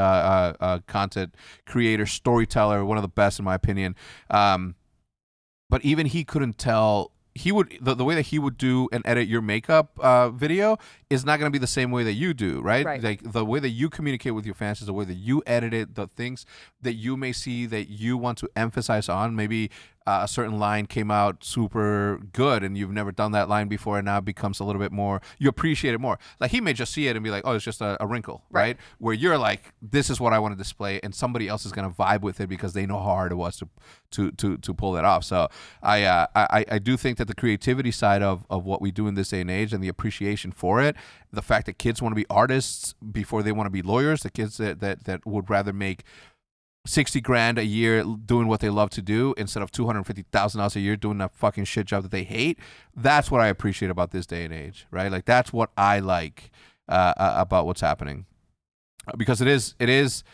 A: creator, storyteller, one of the best in my opinion. But even he couldn't tell. He would the way that he would do and edit your makeup video is not going to be the same way that you do, right? Like the way that you communicate with your fans is the way that you edit it, the things that you may see that you want to emphasize on. Maybe a certain line came out super good and you've never done that line before, and now it becomes a little bit more, you appreciate it more. Like he may just see it and be like, oh, it's just a wrinkle, right? Where you're like, this is what I want to display, and somebody else is going to vibe with it because they know how hard it was to pull that off. So I do think that the creativity side of what we do in this day and age and the appreciation for it, the fact that kids want to be artists before they want to be lawyers, the kids that would rather make $60,000 a year doing what they love to do instead of $250,000 a year doing that fucking shit job that they hate. That's what I appreciate about this day and age, right? Like that's what I like about what's happening, because it is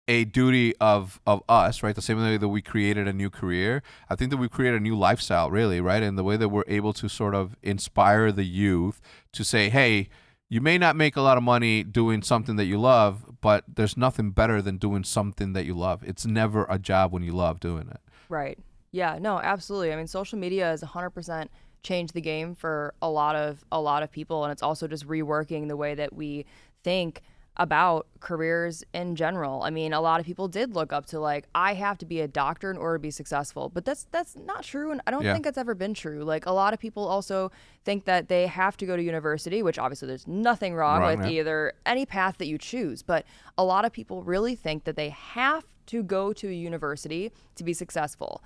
A: a duty of us, right? The same way that we created a new career, I think that we created a new lifestyle, really, right? And the way that we're able to sort of inspire the youth to say, hey, you may not make a lot of money doing something that you love, but there's nothing better than doing something that you love. It's never a job when you love doing it.
B: Right. Yeah, no, absolutely. I mean, social media has 100% changed the game for a lot of people, and it's also just reworking the way that we think about careers in general. I mean, a lot of people did look up to, like, I have to be a doctor in order to be successful, but that's not true, and I don't think that's ever been true. Like, a lot of people also think that they have to go to university, which obviously there's nothing wrong with either any path that you choose, but a lot of people really think that they have to go to a university to be successful.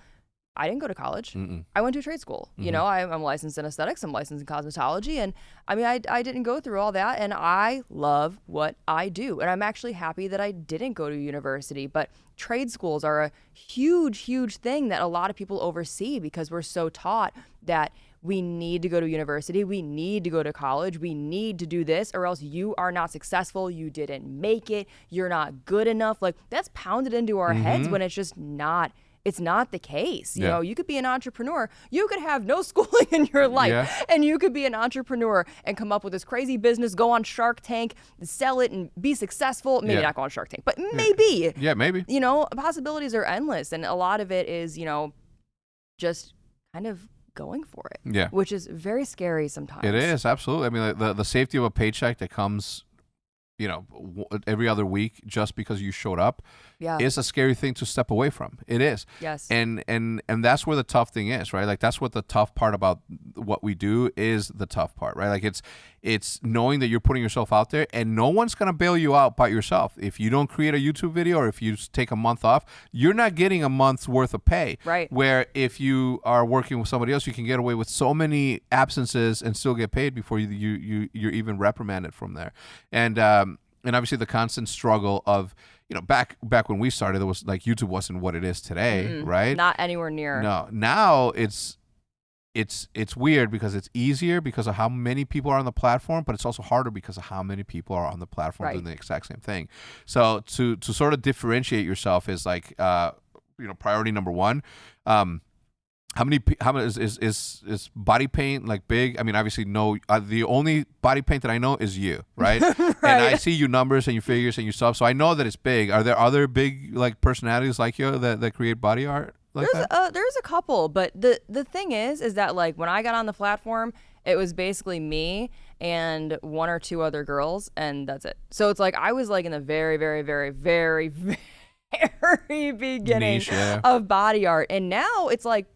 B: I didn't go to college. I went to a trade school. You know, I'm licensed in aesthetics. I'm licensed in cosmetology. And I mean, I didn't go through all that. And I love what I do. And I'm actually happy that I didn't go to university. But trade schools are a huge, huge thing that a lot of people oversee, because we're so taught that we need to go to university, we need to go to college, we need to do this, or else you are not successful, you didn't make it, you're not good enough. Like, that's pounded into our heads when it's just not. It's not the case. You know, you could be an entrepreneur. You could have no schooling in your life, and you could be an entrepreneur and come up with this crazy business, go on Shark Tank, sell it, and be successful. Maybe not go on Shark Tank, but maybe.
A: Yeah, maybe.
B: You know, possibilities are endless, and a lot of it is, you know, just kind of going for it. Yeah. Which is very scary sometimes.
A: It is, absolutely. I mean, the safety of a paycheck that comes, you know, every other week just because you showed up is a scary thing to step away from. It is.
B: Yes.
A: And that's where the tough thing is, right? Like, that's what the tough part about what we do is, the tough part, right? Like, it's knowing that you're putting yourself out there and no one's going to bail you out but yourself. If you don't create a YouTube video, or if you take a month off, you're not getting a month's worth of pay.
B: Right.
A: Where if you are working with somebody else, you can get away with so many absences and still get paid before you're even reprimanded from there. And obviously the constant struggle of, you know, back when we started, it was like YouTube wasn't what it is today, right?
B: Not anywhere near.
A: No. Now it's weird because it's easier because of how many people are on the platform, but it's also harder because of how many people are on the platform doing the exact same thing. So to sort of differentiate yourself is like, you know, priority number one. How many is body paint like big? I mean, obviously, no. The only body paint that I know is you, right?
B: Right.
A: And I see your numbers and your figures and your stuff, so I know that it's big. Are there other big like personalities like you that create body art like that?
B: There's a couple, but the thing is that like when I got on the platform, it was basically me and one or two other girls, and that's it. So it's like I was like in the very, very, very, very, very beginning
A: Niche, yeah.
B: of body art, and now it's like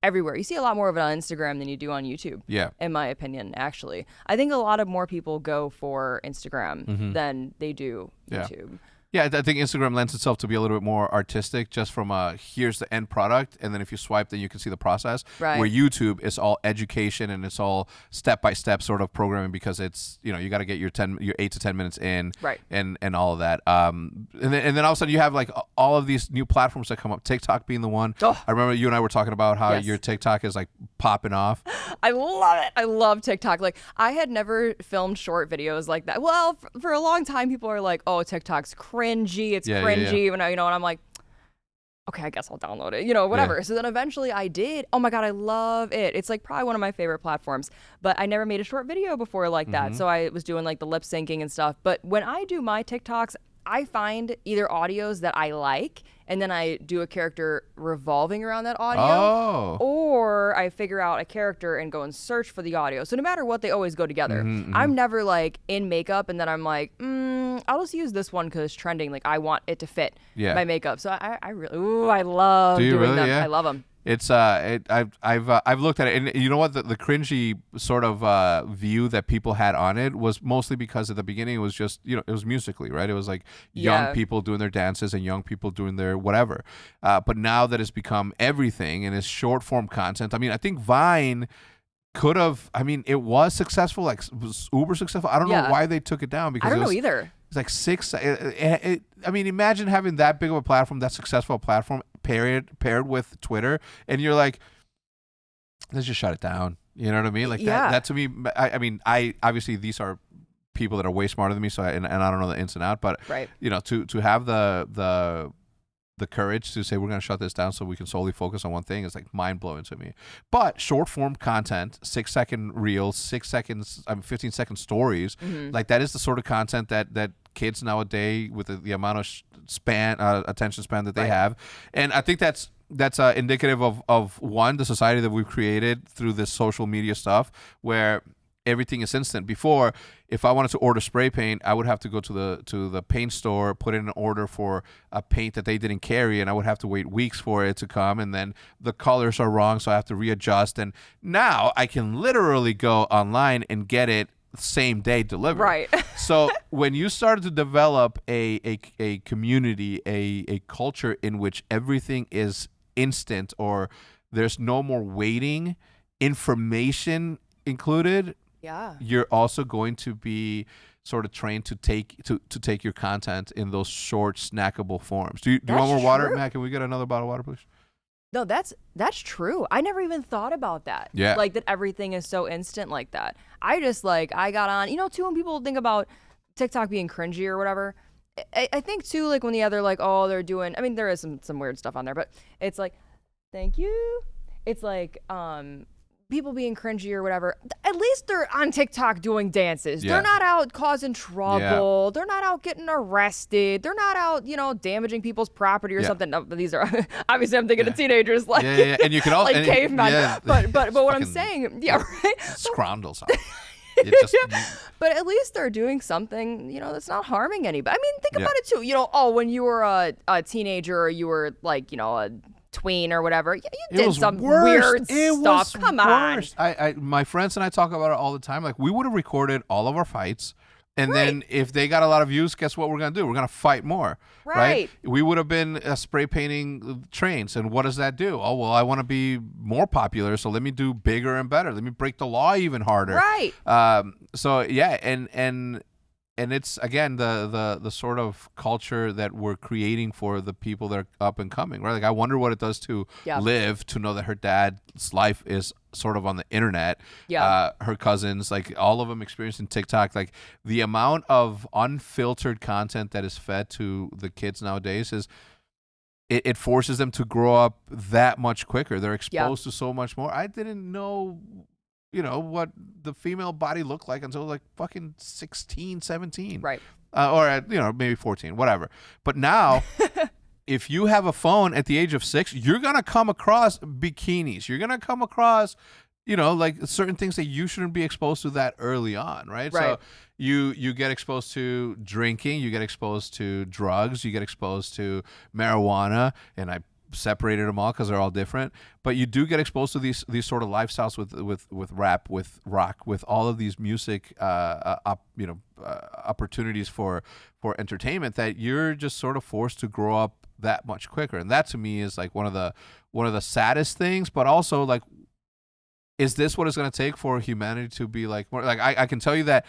B: everywhere. You see a lot more of it on Instagram than you do on YouTube.
A: Yeah.
B: In my opinion, actually, I think a lot of more people go for Instagram than they do YouTube.
A: Yeah, I think Instagram lends itself to be a little bit more artistic, just from here's the end product, and then if you swipe, then you can see the process.
B: Right.
A: Where YouTube is all education and it's all step by step sort of programming, because it's you got to get your 8 to 10 minutes in,
B: right,
A: and all of that. And then all of a sudden you have like all of these new platforms that come up. TikTok being the one.
B: Oh.
A: I remember you and I were talking about how your TikTok is like popping off.
B: I love it. I love TikTok. Like I had never filmed short videos like that. Well, for a long time, people are like, "Oh, TikTok's cringy. It's cringy." And and I'm like, okay, I guess I'll download it. Whatever.
A: Yeah.
B: So then eventually I did. Oh my God, I love it. It's like probably one of my favorite platforms. But I never made a short video before like that. So I was doing like the lip syncing and stuff. But when I do my TikToks, I find either audios that I like, and then I do a character revolving around that audio, or I figure out a character and go and search for the audio. So no matter what, they always go together. I'm never like in makeup and then I'm like, I'll just use this one because it's trending. Like I want it to fit my makeup. So I really, I love doing them.
A: Yeah?
B: I love them.
A: It's I've looked at it, and you know what, the cringy sort of view that people had on it was mostly because at the beginning it was just it was Musically, right? It was like young people doing their dances and young people doing their whatever. But now that it's become everything and it's short form content. I mean, I think Vine could have. I mean, it was successful, like was uber successful. I don't know why they took it down, because
B: I don't know either.
A: It's like I mean, imagine having that big of a platform, that successful platform, paired with Twitter, and you're like, let's just shut it down. You know what I mean? Like that to me. I mean, I obviously these are people that are way smarter than me, so and I don't know the ins and out, but to have the courage to say we're going to shut this down so we can solely focus on one thing is like mind blowing to me. But short form content, 6-second reels, 6 seconds, 15-second stories, like that is the sort of content that kids nowadays, with the amount of attention span that they have, and I think that's indicative of one, the society that we've created through this social media stuff, where everything is instant. Before, if I wanted to order spray paint, I would have to go to the paint store, put in an order for a paint that they didn't carry, and I would have to wait weeks for it to come, and then the colors are wrong, so I have to readjust. And now I can literally go online and get it same day delivered.
B: Right.
A: So when you started to develop a community, a culture in which everything is instant, or there's no more waiting, information included, you're also going to be sort of trained to take your content in those short snackable forms. Do you want more water, Matt? Can we get another bottle of water, please?
B: No, that's true. I never even thought about that.
A: Yeah.
B: Like that everything is so instant like that. I just I got on, too, when people think about TikTok being cringy or whatever, I think too, like when the other they're doing, I mean, there is some weird stuff on there, but it's like, thank you. It's like, people being cringy or whatever, at least they're on TikTok doing dances. They're not out causing trouble. They're not out getting arrested. They're not out, damaging people's property or something. No, but these are obviously I'm thinking of teenagers
A: and you can also
B: like cavemen. But what I'm saying, right?
A: Scroundles.
B: But at least they're doing something, that's not harming anybody. I mean, think about it too. When you were a teenager, or you were like, a tween or whatever, you did some weird stuff. Come on.
A: My friends and I talk about it all the time. Like, we would have recorded all of our fights, and then if they got a lot of views, guess what we're gonna do? We're gonna fight more. Right? We would have been spray painting trains, and what does that do? Oh well, I want to be more popular, so let me do bigger and better. Let me break the law even harder.
B: Right.
A: So yeah, and it's again the sort of culture that we're creating for the people that are up and coming, right? Like, I wonder what it does to Liv to know that her dad's life is sort of on the internet. Her cousins, like all of them experiencing TikTok. Like, the amount of unfiltered content that is fed to the kids nowadays is it forces them to grow up that much quicker. They're exposed to so much more. I didn't know, what the female body looked like until like fucking 16, 17.
B: Right.
A: Or at, maybe 14, whatever. But now, if you have a phone at the age of 6, you're going to come across bikinis. You're going to come across, like certain things that you shouldn't be exposed to that early on, right? So you get exposed to drinking, you get exposed to drugs, you get exposed to marijuana, and I separated them all because they're all different. But you do get exposed to these sort of lifestyles with rap, with rock, with all of these music, opportunities for entertainment that you're just sort of forced to grow up that much quicker. And that to me is like one of the saddest things, but also like, is this what it's going to take for humanity to be like more like I can tell you that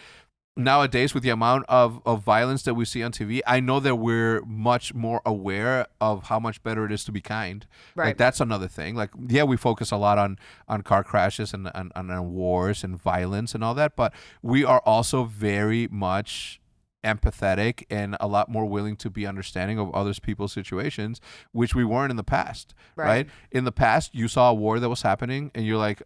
A: nowadays with the amount of violence that we see on TV, I know that we're much more aware of how much better it is to be kind.
B: Right.
A: Like that's another thing. Like, yeah, we focus a lot on car crashes and on wars and violence and all that, but we are also very much empathetic and a lot more willing to be understanding of other people's situations, which we weren't in the past, right? In the past, you saw a war that was happening and you're like,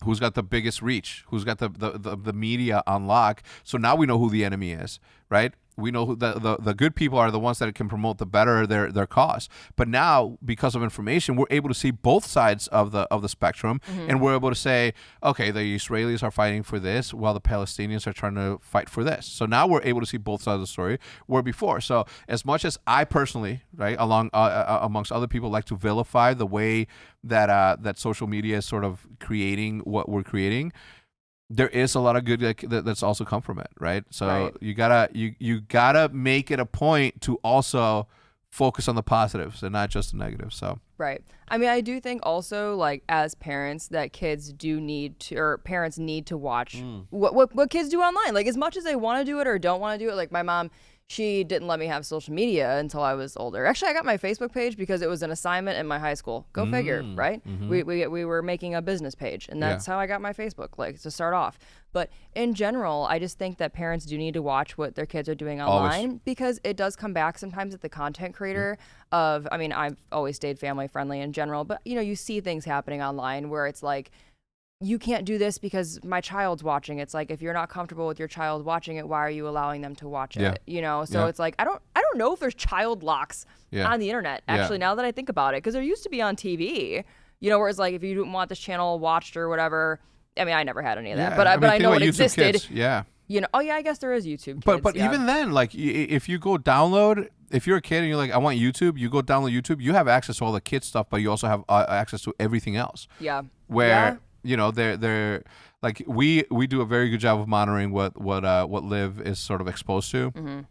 A: who's got the biggest reach? Who's got the media on lock? So now we know who the enemy is, right? We know who the good people are, the ones that can promote the better their cause. But now, because of information, we're able to see both sides of the spectrum, and we're able to say, okay, the Israelis are fighting for this, while the Palestinians are trying to fight for this. So now we're able to see both sides of the story, where before. So as much as I personally, right, amongst other people, like to vilify the way that social media is sort of creating what we're creating, there is a lot of good that's also come from it, right? So you gotta make it a point to also focus on the positives and not just the negatives. So
B: right. I mean, I do think also, like, as parents, that kids do need to, or parents need to watch what kids do online. Like, as much as they want to do it or don't want to do it. Like, my mom, she didn't let me have social media until I was older. Actually, I got my Facebook page because it was an assignment in my high school. Go figure, right? We were making a business page, and that's how I got my Facebook, like, to start off. But in general, I just think that parents do need to watch what their kids are doing online, because it does come back sometimes at the content creator of, I mean, I've always stayed family friendly in general, but you see things happening online where it's like, you can't do this because my child's watching. It's like, if you're not comfortable with your child watching it, why are you allowing them to watch it? So it's like, I don't know if there's child locks on the internet, actually, now that I think about it, because there used to be on TV, where it's like, if you didn't want this channel watched or whatever. I mean, I never had any of that, but I know it existed.
A: Kids. Yeah.
B: I guess there is YouTube Kids.
A: But even then, like, if you go download, if you're a kid and you're like, I want YouTube, you go download YouTube, you have access to all the kids stuff, but you also have access to everything else. Yeah. Where they're like, we do a very good job of monitoring what Liv is sort of exposed to.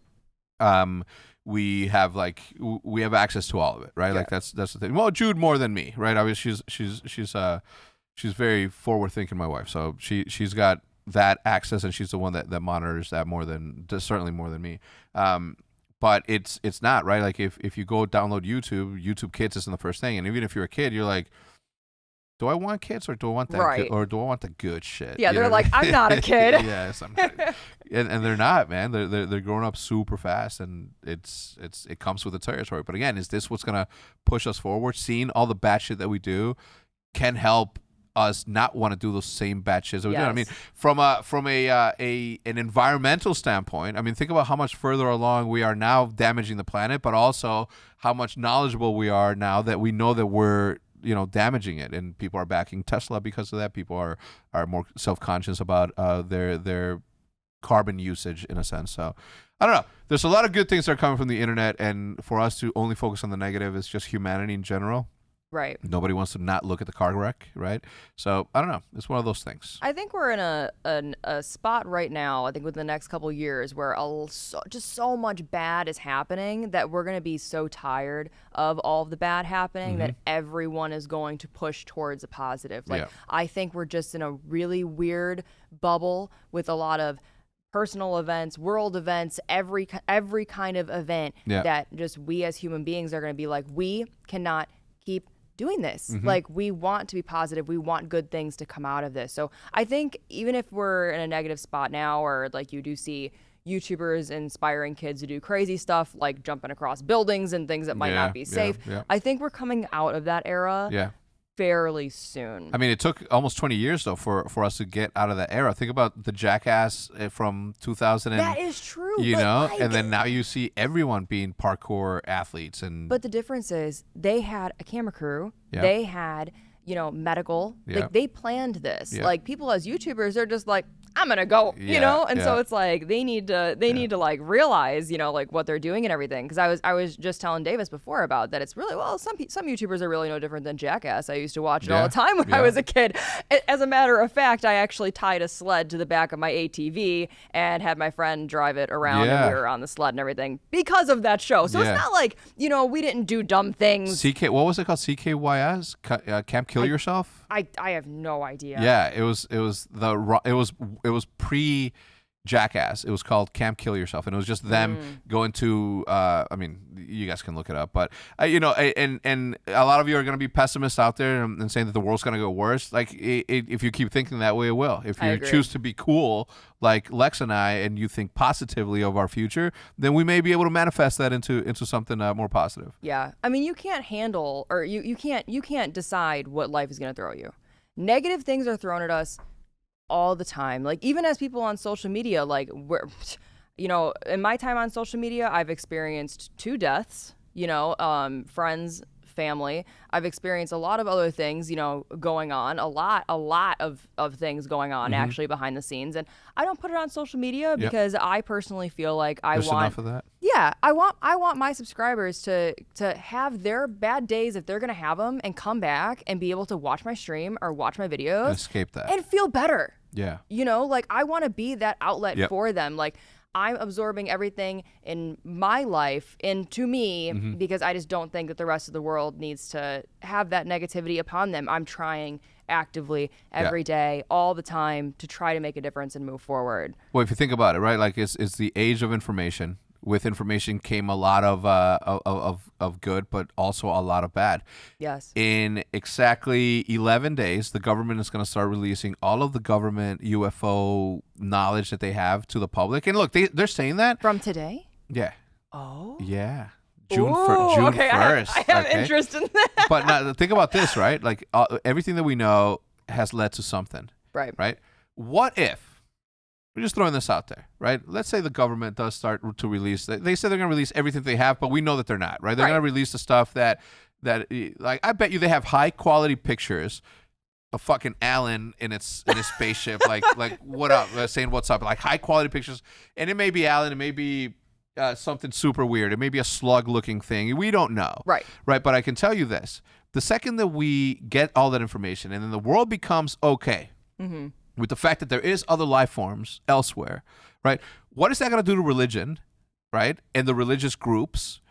A: We have access to all of it, right? Like that's the thing. Well, Jude more than me, right? Obviously, she's very forward thinking, my wife, so she's got that access, and she's the one that monitors that certainly more than me. But it's not right. Like if you go download YouTube Kids isn't the first thing, and even if you're a kid, you're like, do I want kids or do I want that good, or do I want the good shit?
B: Yeah, they're like, I'm not a kid.
A: Yes, I'm not. And they're not, man. They're growing up super fast, and it comes with the territory. But again, is this what's gonna push us forward? Seeing all the bad shit that we do can help us not want to do those same bad shit that we do. I mean, from an environmental standpoint, I mean, think about how much further along we are now damaging the planet, but also how much knowledgeable we are now that we know that we're damaging it, and people are backing Tesla because of that. People are more self-conscious about their carbon usage, in a sense. So I don't know. There's a lot of good things that are coming from the internet, and for us to only focus on the negative is just humanity in general.
B: Right.
A: Nobody wants to not look at the car wreck, right? So I don't know. It's one of those things.
B: I think we're in a spot right now, I think within the next couple of years, where just so much bad is happening that we're going to be so tired of all of the bad happening that everyone is going to push towards a positive. Like, I think we're just in a really weird bubble with a lot of personal events, world events, every kind of event that just we as human beings are going to be like, we cannot keep doing this. Like, we want to be positive. We want good things to come out of this. So I think even if we're in a negative spot now, or like you do see, YouTubers inspiring kids to do crazy stuff like jumping across buildings and things that might not be safe. I think we're coming out of that era fairly soon.
A: I mean, it took almost 20 years though for us to get out of that era. Think about the Jackass from 2000.
B: That is true.
A: You know, and then now you see everyone being parkour athletes.
B: But the difference is they had a camera crew. They had, you know, medical. Like they planned this. Like people as YouTubers, they're just like, I'm gonna go, you know, and so it's like they need to like realize, you know, like what they're doing and everything. Because I was just telling Davis before about that. It's really some YouTubers are really no different than Jackass. I used to watch it all the time when I was a kid. As a matter of fact, I actually tied a sled to the back of my ATV and had my friend drive it around, and we were on the sled and everything because of that show. So it's not like, you know, we didn't do dumb things.
A: What was it called? CKYS? Camp Kill Yourself?
B: I have no idea.
A: Yeah, it was pre Jackass. It was called Camp Kill Yourself, and it was just them going to. I mean, you guys can look it up, but you know, and a lot of you are going to be pessimists out there and saying that the world's going to go worse. Like, if you keep thinking that way, it will. If you choose to be cool, like Lex and I, and you think positively of our future, then we may be able to manifest that into something more positive.
B: Yeah, I mean, you can't handle, or you can't decide what life is going to throw you. Negative things are thrown at us all the time. Like, even as people on social media, like, you know, in my time on social media, I've experienced 2 deaths, you know, friends, family. I've experienced a lot of other things, you know, going on, a lot of things going on actually behind the scenes. And I don't put it on social media because I personally feel like
A: There's enough of that.
B: Yeah, I want my subscribers to have their bad days, if they're going to have them, and come back and be able to watch my stream or watch my videos.
A: And escape that.
B: And feel better.
A: Yeah.
B: You know, like, I want to be that outlet for them. Like, I'm absorbing everything in my life into me because I just don't think that the rest of the world needs to have that negativity upon them. I'm trying actively every day, all the time, to try to make a difference and move forward.
A: Well, if you think about it, right, like it's the age of information. With information came a lot of good, but also a lot of bad.
B: Yes.
A: In exactly 11 days, the government is going to start releasing all of the government UFO knowledge that they have to the public. And look, they're saying that
B: from today.
A: Yeah.
B: Oh.
A: Yeah. June 1st.
B: I have interest in that.
A: But now, think about this, right? Like, everything that we know has led to something.
B: Right.
A: Right. What if? We're just throwing this out there, right? Let's say the government does start to release. They say they're going to release everything they have, but we know that they're not, right? They're going to release the stuff that, like, I bet you they have high quality pictures of fucking Alan in his spaceship, like what up, saying what's up, like high quality pictures, and it may be Alan, it may be something super weird, it may be a slug looking thing. We don't know,
B: right?
A: But I can tell you this: the second that we get all that information, and then the world becomes okay. With the fact that there is other life forms elsewhere, right? What is that going to do to religion, right? And the religious groups?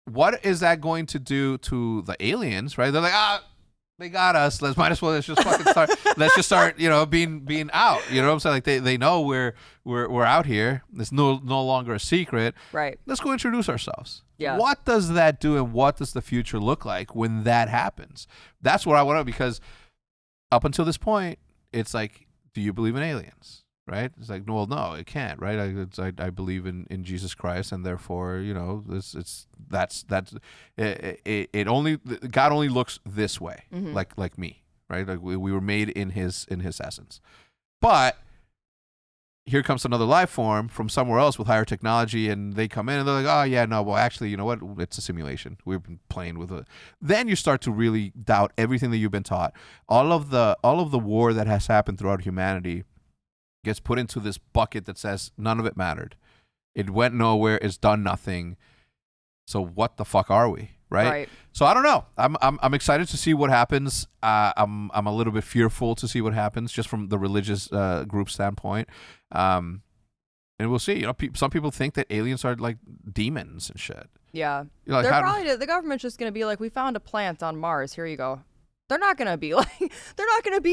A: What is that going to do to the aliens, right? They're like, they got us. Let's just fucking start. Let's just start, you know, being out. You know what I'm saying? Like they know we're out here. It's no longer a secret.
B: Right.
A: Let's go introduce ourselves.
B: Yeah.
A: What does that do, and what does the future look like when that happens? That's what I want to know, because up until this point, it's like, do you believe in aliens? Right? It's like, well, no, it can't. Right? I believe in Jesus Christ, and therefore, you know, it only, God only looks this way, like me, right? Like we were made in His essence. But here comes another life form from somewhere else with higher technology, and they come in and they're like, oh yeah, no, well, actually, you know what? It's a simulation. We've been playing with it. Then you start to really doubt everything that you've been taught. All of the war that has happened throughout humanity gets put into this bucket that says none of it mattered. It went nowhere. It's done nothing. So what the fuck are we? Right? So I don't know. I'm excited to see what happens. I'm a little bit fearful to see what happens, just from the religious group standpoint. And we'll see. You know, some people think that aliens are like demons and shit.
B: Yeah.
A: You know, like,
B: the government's just gonna be like, we found a plant on Mars. Here you go. They're not gonna be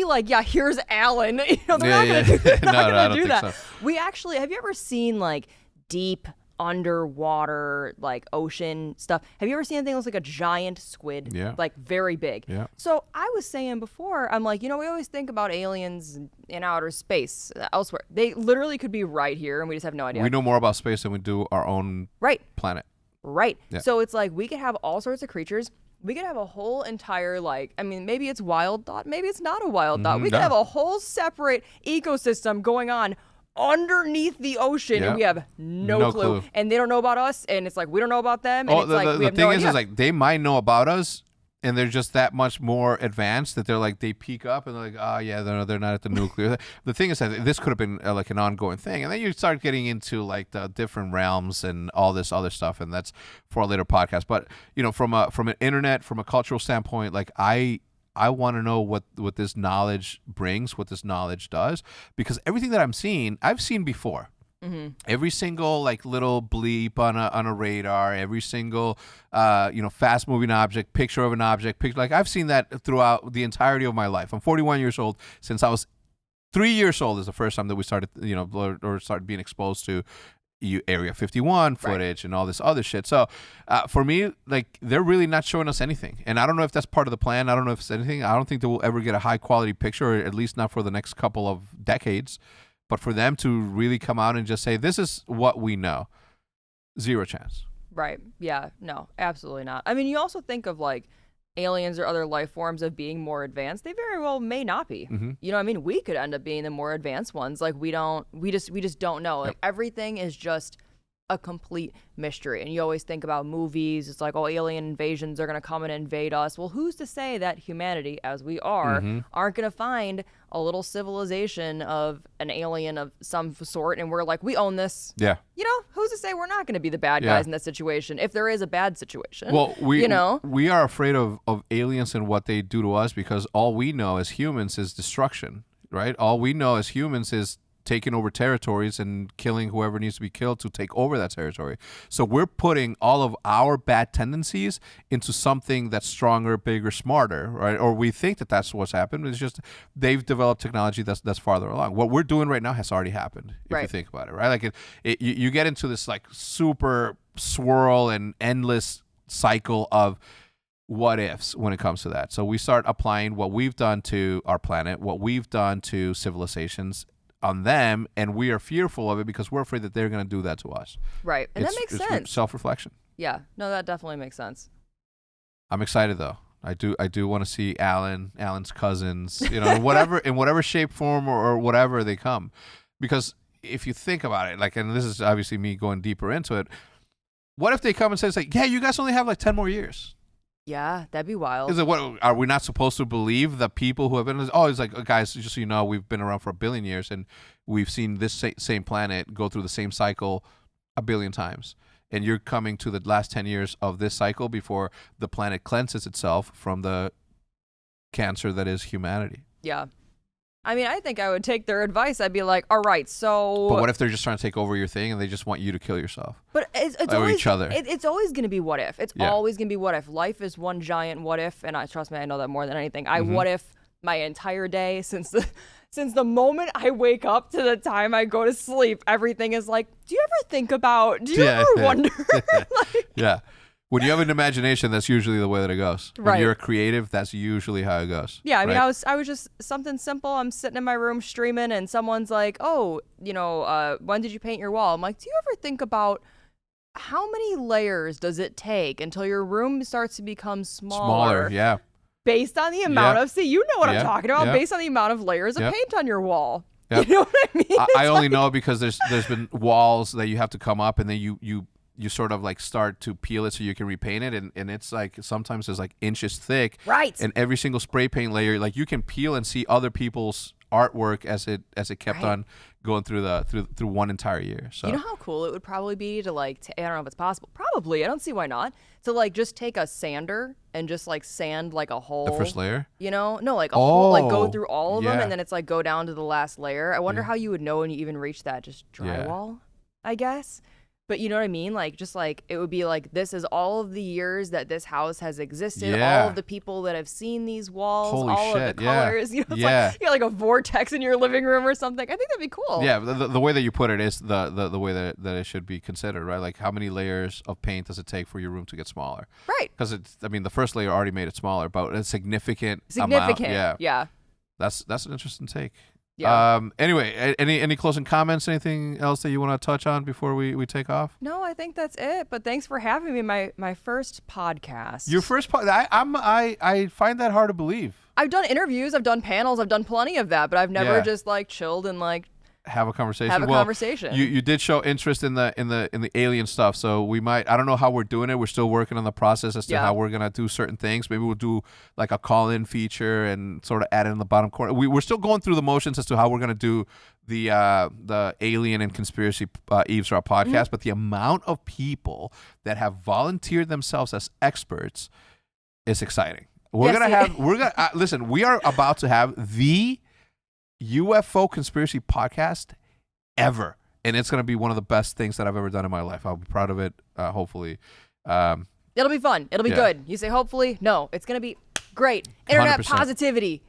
B: like, yeah, here's Alan. You know, they're not gonna do that.
A: No, I don't think so.
B: We actually, have you ever seen like deep underwater, like ocean stuff. Have you ever seen anything that looks like a giant squid?
A: Yeah.
B: Like very big.
A: Yeah.
B: So I was saying before, I'm like, we always think about aliens in outer space elsewhere. They literally could be right here, and we just have no idea.
A: We know more about space than we do our own planet.
B: Right.
A: Yeah.
B: So it's like we could have all sorts of creatures. We could have a whole entire, maybe it's wild thought. Maybe it's not a wild thought. We could have a whole separate ecosystem going on underneath the ocean, and we have no clue. And they don't know about us, and it's like we don't know about them. And
A: the thing is like they might know about us, and they're just that much more advanced that they're like they peek up and they're like, oh yeah, they're not at the nuclear. The thing is that this could have been like an ongoing thing, and then you start getting into like the different realms and all this other stuff, and that's for a later podcast. But from an internet, from a cultural standpoint, like I want to know what this knowledge brings, what this knowledge does, because everything that I've seen before. Mm-hmm. Every single like little bleep on a radar, every single fast moving object, picture of an object, like I've seen that throughout the entirety of my life. I'm 41 years old. Since I was 3 years old is the first time that we started or started being exposed to Area 51 footage and all this other shit. So for me, like they're really not showing us anything, and I don't know if that's part of the plan. I don't know if it's anything. I don't think that we'll ever get a high quality picture, or at least not for the next couple of decades. But for them to really come out and just say, this is what we know, zero chance.
B: Right. Yeah. No, absolutely not. I mean, you also think of like aliens or other life forms of being more advanced. They very well may not be. Mm-hmm. We could end up being the more advanced ones. Like we just don't know. Like everything is just a complete mystery. And you always think about movies. It's like, oh, alien invasions are going to come and invade us. Well, who's to say that humanity, as we are, aren't going to find a little civilization of an alien of some sort, and we're like, we own this.
A: Yeah.
B: Who's to say we're not going to be the bad guys in that situation, if there is a bad situation?
A: Well, we are afraid of aliens and what they do to us because all we know as humans is destruction, right? All we know as humans is taking over territories and killing whoever needs to be killed to take over that territory. So we're putting all of our bad tendencies into something that's stronger, bigger, smarter, right? Or we think that that's what's happened. It's just they've developed technology that's farther along. What we're doing right now has already happened, if you think about it, right? Like you get into this like super swirl and endless cycle of what ifs when it comes to that. So we start applying what we've done to our planet, what we've done to civilizations on them, and we are fearful of it because we're afraid that they're going to do that to us. Right.
B: And that makes sense.
A: Self-reflection.
B: Yeah. No, that definitely makes sense.
A: I'm excited though. I do want to see Alan's cousins, in whatever shape, form, or whatever they come. Because if you think about it, like, and this is obviously me going deeper into it, what if they come and say, like, yeah, you guys only have like 10 more years?
B: Yeah, that'd be wild.
A: Is it, what are we not supposed to believe the people who have been? Oh, it's like, guys, just so you know, we've been around for 1 billion years, and we've seen this same planet go through the same cycle 1 billion times. And you're coming to the last 10 years of this cycle before the planet cleanses itself from the cancer that is humanity.
B: Yeah. I mean, I think I would take their advice. I'd be like, all right, so...
A: But what if they're just trying to take over your thing and they just want you to kill yourself?
B: But it's
A: or
B: always,
A: each other.
B: It's always going to be what if. It's always going to be what if. Life is one giant what if, and trust me, I know that more than anything. I what if my entire day since the moment I wake up to the time I go to sleep, everything is like, do you ever wonder?
A: Yeah. When you have an imagination, that's usually the way that it goes.
B: Right.
A: When you're a creative, that's usually how it goes.
B: Yeah, I mean, I was just something simple. I'm sitting in my room streaming, and someone's like, "Oh, when did you paint your wall?" I'm like, "Do you ever think about how many layers does it take until your room starts to become smaller?"
A: Yeah.
B: Based on the amount of I'm talking about. Based on the amount of layers of paint on your wall. Yep. You know what I mean?
A: I only know because there's been walls that you have to come up, and then you sort of like start to peel it so you can repaint it, and it's like sometimes it's like inches thick,
B: right?
A: And every single spray paint layer, like you can peel and see other people's artwork as it kept on going through one entire year. So
B: you know how cool it would probably be to like I don't know if it's possible. Probably, I don't see why not. To like just take a sander and just like sand like a whole.
A: The first layer.
B: No, like a whole, like go through all of them, and then it's like go down to the last layer. I wonder how you would know when you even reach that. Just drywall, I guess. But you know what I mean? Like, just like, it would be like, this is all of the years that this house has existed, all of the people that have seen these walls,
A: Holy
B: all
A: shit,
B: of the colors. You know, it's like, you got like a vortex in your living room or something. I think that'd be cool.
A: Yeah, the way that you put it is the way that it should be considered, right? Like, how many layers of paint does it take for your room to get smaller?
B: Right.
A: Because the first layer already made it smaller, but a significant amount.
B: Yeah.
A: That's an interesting take.
B: Yeah.
A: Anyway, any closing comments? Anything else that you want to touch on before we take off?
B: No, I think that's it. But thanks for having me. My first podcast.
A: Your first I find that hard to believe.
B: I've done interviews, I've done panels, I've done plenty of that, but I've never just like chilled and like
A: have a conversation.
B: Conversation.
A: You did show interest in the alien stuff, so we might. I don't know how we're doing it. We're still working on the process as to how we're gonna do certain things. Maybe we'll do like a call-in feature and sort of add it in the bottom corner. We're still going through the motions as to how we're gonna do the alien and conspiracy Eavesdrop podcast. But the amount of people that have volunteered themselves as experts is exciting. We're gonna listen. We are about to have the UFO conspiracy podcast ever, and it's going to be one of the best things that I've ever done in my life. I'll be proud of it, hopefully.
B: It'll be fun. It'll be good. You say hopefully? No, it's going to be great. Internet 100%. Positivity.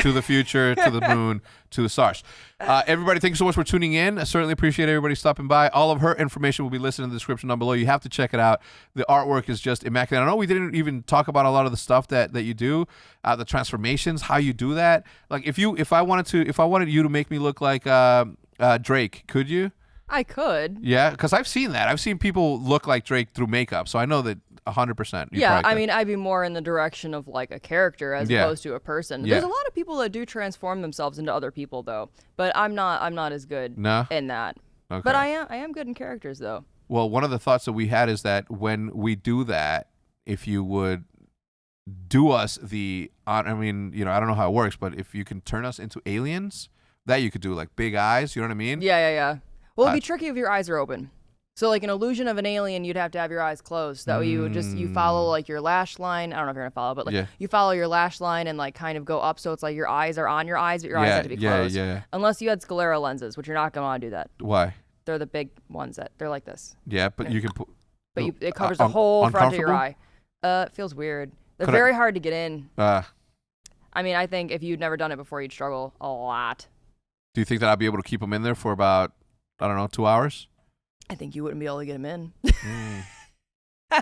A: To the future, to the moon, to the stars. Everybody, thank you so much for tuning in. I certainly appreciate everybody stopping by. All of her information will be listed in the description down below. You have to check it out. The artwork is just immaculate. I know we didn't even talk about a lot of the stuff that you do, the transformations, how you do that. Like if I wanted you to make me look like Drake, could you?
B: I could.
A: Yeah, because I've seen that. I've seen people look like Drake through makeup, so I know that 100%.
B: Yeah, I mean, I'd be more in the direction of like a character as opposed to a person. There's a lot of people that do transform themselves into other people, though. But I'm not as good in that. Okay. But I am good in characters, though.
A: Well, one of the thoughts that we had is that when we do that, if you would do us I mean, I don't know how it works, but if you can turn us into aliens, that you could do like big eyes. You know what I mean?
B: Yeah. Well, it'd be tricky if your eyes are open. So like an illusion of an alien, you'd have to have your eyes closed. That way you follow like your lash line. I don't know if you're gonna follow, but like you follow your lash line and like kind of go up. So it's like your eyes are on your eyes, but your eyes have to be closed.
A: Yeah.
B: Unless you had sclera lenses, which you're not gonna want to do that.
A: Why?
B: They're the big ones they're like this.
A: Yeah, but you can put.
B: But it covers the whole front of your eye. It feels weird. They're very hard to get in. I mean, I think if you'd never done it before, you'd struggle a lot.
A: Do you think that I'd be able to keep them in there for about, I don't know, 2 hours?
B: I think you wouldn't be able to get them in.
A: All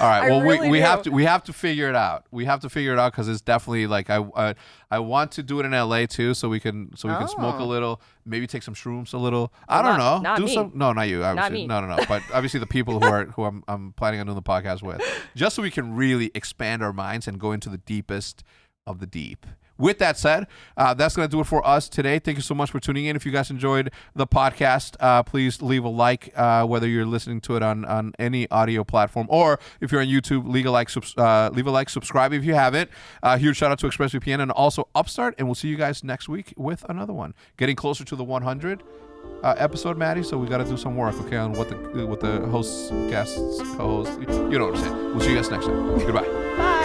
A: right. Well, we have to figure it out. We have to figure it out because it's definitely like I want to do it in LA too, so we can smoke a little, maybe take some shrooms a little. I don't know.
B: Not me.
A: No, not you. Obviously.
B: Not me.
A: No. But obviously the people who I'm planning on doing the podcast with, just so we can really expand our minds and go into the deepest of the deep. With that said, that's going to do it for us today. Thank you so much for tuning in. If you guys enjoyed the podcast, please leave a like, whether you're listening to it on any audio platform or if you're on YouTube, leave a like, subscribe if you haven't. Huge shout out to ExpressVPN and also Upstart, and we'll see you guys next week with another one. Getting closer to the 100 episode, Maddie, so we got to do some work, okay, on what the hosts, guests, co-hosts, you know what I'm saying. We'll see you guys next time. Goodbye.
B: Bye.